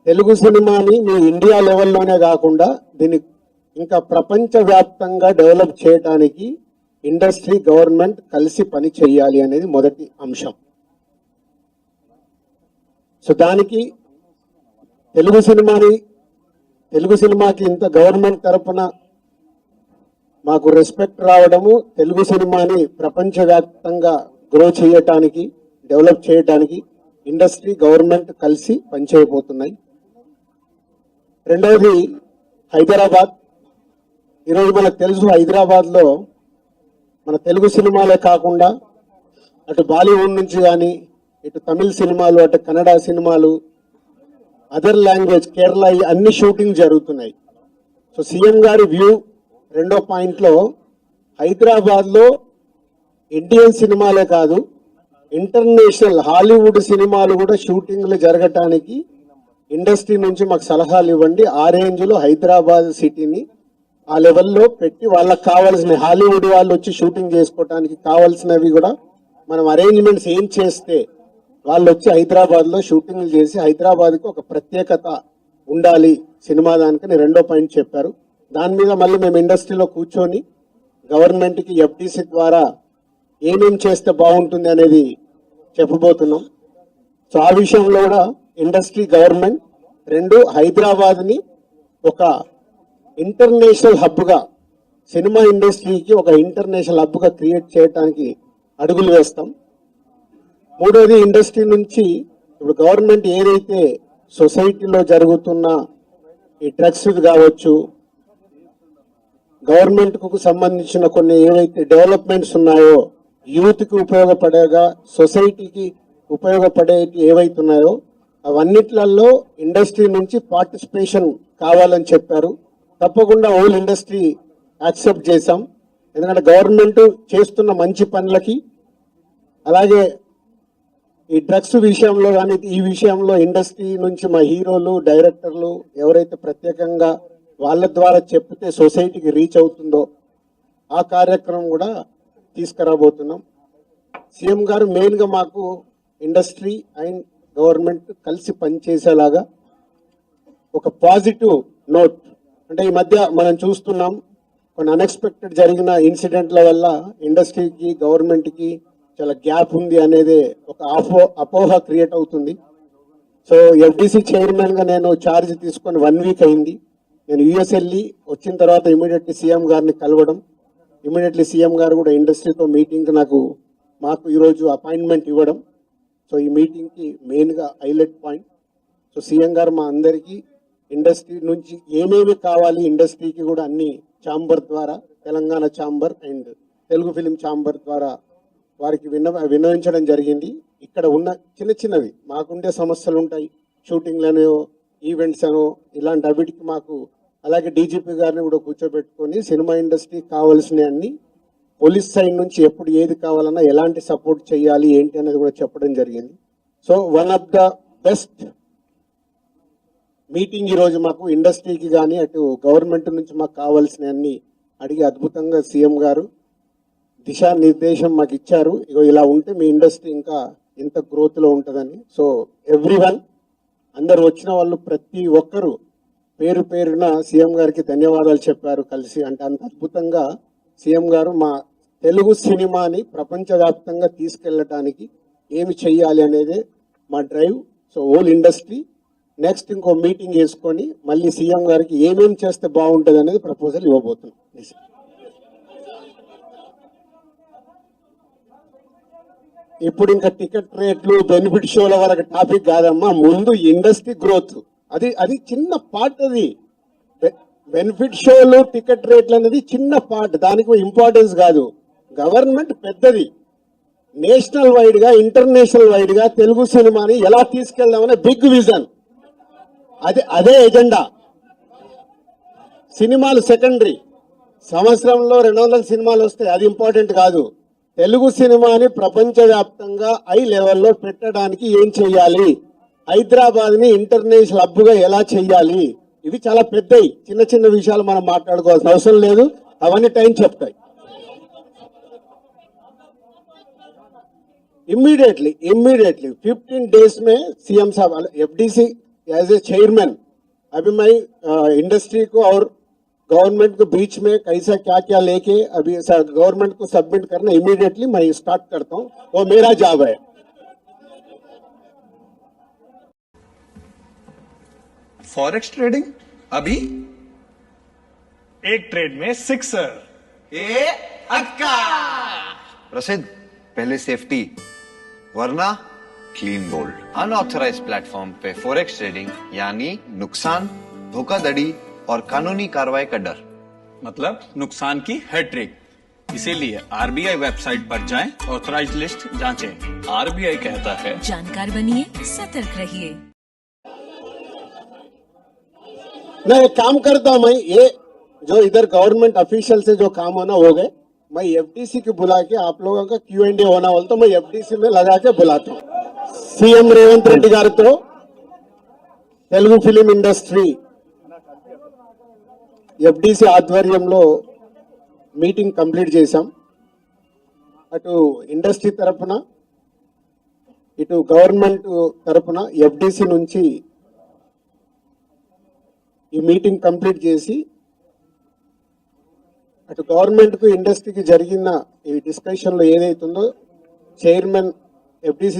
తెలుగు సినిమాని మీ ఇండియా లెవెల్లోనే కాకుండా దీన్ని ఇంకా ప్రపంచవ్యాప్తంగా డెవలప్ చేయడానికి ఇండస్ట్రీ, గవర్నమెంట్ కలిసి పని చేయాలి అనేది మొదటి అంశం. సో దానికి తెలుగు సినిమాకి ఇంత గవర్నమెంట్ తరపున మాకు రెస్పెక్ట్ రావడము, తెలుగు సినిమాని ప్రపంచవ్యాప్తంగా గ్రో చేయటానికి, డెవలప్ చేయటానికి ఇండస్ట్రీ, గవర్నమెంట్ కలిసి పనిచేయబోతున్నాయి. రెండవది హైదరాబాద్. ఈరోజు మనకు తెలుసు, హైదరాబాద్లో మన తెలుగు సినిమాలే కాకుండా అటు బాలీవుడ్ నుంచి కానీ, ఇటు తమిళ సినిమాలు, అటు కన్నడ సినిమాలు, అదర్ లాంగ్వేజ్, కేరళ, అన్ని షూటింగ్ జరుగుతున్నాయి. సో సీఎం గారి వ్యూ రెండో పాయింట్లో, హైదరాబాద్లో ఇండియన్ సినిమాలే కాదు, ఇంటర్నేషనల్ హాలీవుడ్ సినిమాలు కూడా షూటింగ్లు జరగటానికి ఇండస్ట్రీ నుంచి మాకు సలహాలు ఇవ్వండి. ఆ రేంజ్లో హైదరాబాద్ సిటీని ఆ లెవెల్లో పెట్టి వాళ్ళకి కావాల్సిన హాలీవుడ్ వాళ్ళు వచ్చి షూటింగ్ చేసుకోవడానికి కావాల్సినవి కూడా మనం అరేంజ్మెంట్స్ ఏం చేస్తే వాళ్ళు వచ్చి హైదరాబాద్లో షూటింగ్లు చేసి హైదరాబాద్కి ఒక ప్రత్యేకత ఉండాలి సినిమా దానికని రెండో పాయింట్ చెప్పారు. దాని మీద మళ్ళీ మేము ఇండస్ట్రీలో కూర్చొని గవర్నమెంట్కి ఎఫ్డిసి ద్వారా ఏమేం చేస్తే బాగుంటుంది అనేది చెప్పబోతున్నాం. సో ఆ విషయంలో కూడా ఇండస్ట్రీ, గవర్నమెంట్ రెండు హైదరాబాద్ని ఒక ఇంటర్నేషనల్ హబ్గా, సినిమా ఇండస్ట్రీకి ఒక ఇంటర్నేషనల్ హబ్గా క్రియేట్ చేయడానికి అడుగులు వేస్తాం. మూడోది ఇండస్ట్రీ నుంచి ఇప్పుడు గవర్నమెంట్ ఏదైతే సొసైటీలో జరుగుతున్న ఈ డ్రగ్స్ కావచ్చు, గవర్నమెంట్కు సంబంధించిన కొన్ని ఏవైతే డెవలప్మెంట్స్ ఉన్నాయో, యూత్కి ఉపయోగపడేగా, సొసైటీకి ఉపయోగపడే ఏవైతే ఉన్నాయో అవన్నిట్లలో ఇండస్ట్రీ నుంచి పార్టిసిపేషన్ కావాలని చెప్పారు. తప్పకుండా హోల్ ఇండస్ట్రీ యాక్సెప్ట్ చేశాం. ఎందుకంటే గవర్నమెంట్ చేస్తున్న మంచి పనులకి, అలాగే ఈ డ్రగ్స్ విషయంలో కానీ ఈ విషయంలో ఇండస్ట్రీ నుంచి మా హీరోలు, డైరెక్టర్లు ఎవరైతే ప్రత్యేకంగా వాళ్ళ ద్వారా చెప్తే సొసైటీకి రీచ్ అవుతుందో ఆ కార్యక్రమం కూడా తీసుకురాబోతున్నాం. సీఎం గారు మెయిన్గా మాకు ఇండస్ట్రీ అండ్ గవర్నమెంట్ కలిసి పనిచేసేలాగా ఒక పాజిటివ్ నోట్, అంటే ఈ మధ్య మనం చూస్తున్నాం కొన్ని అన్ఎక్స్పెక్టెడ్ జరిగిన ఇన్సిడెంట్ల వల్ల ఇండస్ట్రీకి, గవర్నమెంట్కి చాలా గ్యాప్ ఉంది అనేది ఒక అపోహ క్రియేట్ అవుతుంది. సో ఎఫ్డిసి చైర్మన్గా నేను ఛార్జ్ తీసుకొని 1 వీక్ అయింది. నేను యుఎస్ వెళ్ళి వచ్చిన తర్వాత ఇమీడియట్లీ సీఎం గారిని కలవడం, ఇమీడియట్లీ సీఎం గారు కూడా ఇండస్ట్రీతో మీటింగ్ మాకు ఈరోజు అపాయింట్మెంట్ ఇవ్వడం. సో ఈ మీటింగ్కి మెయిన్గా హైలైట్ పాయింట్. సో సీఎం గారు మా అందరికీ ఇండస్ట్రీ నుంచి ఏమేమి కావాలి, ఇండస్ట్రీకి కూడా అన్ని ఛాంబర్ ద్వారా, Telangana chamber and Telugu film chamber ద్వారా వారికి విన్నవించడం జరిగింది. ఇక్కడ ఉన్న చిన్నవి మాకుండే సమస్యలు ఉంటాయి, షూటింగ్లను, ఈవెంట్స్ అనో ఇలాంటి అవిటికి మాకు, అలాగే డీజీపీ గారిని కూడా కూర్చోబెట్టుకొని సినిమా ఇండస్ట్రీకి కావాల్సిన అన్ని, పోలీస్ సైడ్ నుంచి ఎప్పుడు ఏది కావాలన్నా ఎలాంటి సపోర్ట్ చేయాలి ఏంటి అనేది కూడా చెప్పడం జరిగింది. So one of the best meeting ఈరోజు మాకు ఇండస్ట్రీకి కానీ అటు గవర్నమెంట్ నుంచి మాకు కావాల్సిన అన్ని అడిగి అద్భుతంగా సీఎం గారు దిశానిర్దేశం మాకు ఇచ్చారు. ఇగో ఇలా ఉంటే మీ ఇండస్ట్రీ ఇంకా ఇంత గ్రోత్లో ఉంటుందని. సో ఎవ్రీవన్, అందరు వచ్చిన వాళ్ళు ప్రతి ఒక్కరు పేరు పేరున సీఎం గారికి ధన్యవాదాలు చెప్పారు కలిసి. అంటే అంత అద్భుతంగా సీఎం గారు మా తెలుగు సినిమాని ప్రపంచవ్యాప్తంగా తీసుకెళ్ళటానికి ఏమి చెయ్యాలి అనేది మా drive. So whole industry next ఇంకో మీటింగ్ వేసుకొని మళ్ళీ సీఎం గారికి ఏమేమి చేస్తే బాగుంటుంది అనేది ప్రపోజల్ ఇవ్వబోతున్నాం. ఇప్పుడు ఇంకా టికెట్ రేట్లు, బెనిఫిట్ షోల వరకు టాపిక్ కాదమ్మా, ముందు ఇండస్ట్రీ గ్రోత్, అది చిన్న పార్ట్. అది బెనిఫిట్ షోలు టికెట్ రేట్లు అనేది చిన్న పార్ట్, దానికి ఇంపార్టెన్స్ కాదు. గవర్నమెంట్ పెద్దది, నేషనల్ వైడ్ గా ఇంటర్నేషనల్ వైడ్ గా తెలుగు సినిమాని ఎలా తీసుకెళ్దామనే బిగ్ విజన్, అదే ఎజెండా. సినిమాలు సెకండరీ, సంవత్సరంలో 200 సినిమాలు వస్తాయి, అది ఇంపార్టెంట్ కాదు. తెలుగు సినిమాని ప్రపంచవ్యాప్తంగా హై లెవెల్లో పెట్టడానికి ఏం చెయ్యాలి, హైదరాబాద్ ని ఇంటర్నేషనల్ హబ్గా ఎలా చెయ్యాలి, ఇవి చాలా పెద్దవి. చిన్న చిన్న విషయాలు మనం మాట్లాడుకోవాల్సిన అవసరం లేదు, అవన్నీ టైం చెప్తాయి. इमीडिएटली 15 डेज में सीएम साहब एफडीसी एज ए चेयरमैन, अभी मैं इंडस्ट्री को और गवर्नमेंट के बीच में कैसा क्या क्या लेके अभी गवर्नमेंट को सबमिट करना इमीडिएटली मैं स्टार्ट करता हूँ, वो मेरा जॉब है. फॉरेक्स ट्रेडिंग अभी एक ट्रेड में 6 सर. प्रसिद्ध पहले सेफ्टी वरना क्लीन बोल्ड. अनऑथराइज्ड प्लेटफॉर्म पे फॉरेक्स ट्रेडिंग यानी नुकसान, धोखाधड़ी और कानूनी कार्रवाई का डर. मतलब नुकसान की हैट्रिक. इसीलिए आरबीआई वेबसाइट पर जाएं, ऑथराइज्ड लिस्ट जांचें. आरबीआई कहता है जानकार बनिए, सतर्क रहिए. मैं एक काम करता हूँ, मैं ये जो इधर गवर्नमेंट ऑफिशियल से जो काम होना हो गए, मैं एफडीसी को बुला के आप लोगों का Q&A होना बोलता हूँ, मैं एफडीसी में लगा के बुलाता हूँ. सीएम రేవంత్ రెడ్డి గారితో తెలుగు ఫిలిం ఇండస్ట్రీ ఎఫ్డిసి ఆధ్వర్యంలో మీటింగ్ కంప్లీట్ చేశాం. అటు ఇండస్ట్రీ తరపున ఇటు గవర్నమెంట్ తరపున ఎఫ్డిసి నుంచి ఈ మీటింగ్ కంప్లీట్ చేసి అటు గవర్నమెంట్ కు ఇండస్ట్రీకి జరిగిన ఈ డిస్కషన్ లో ఏదైతుందో చైర్మన్ ఎఫ్డిసి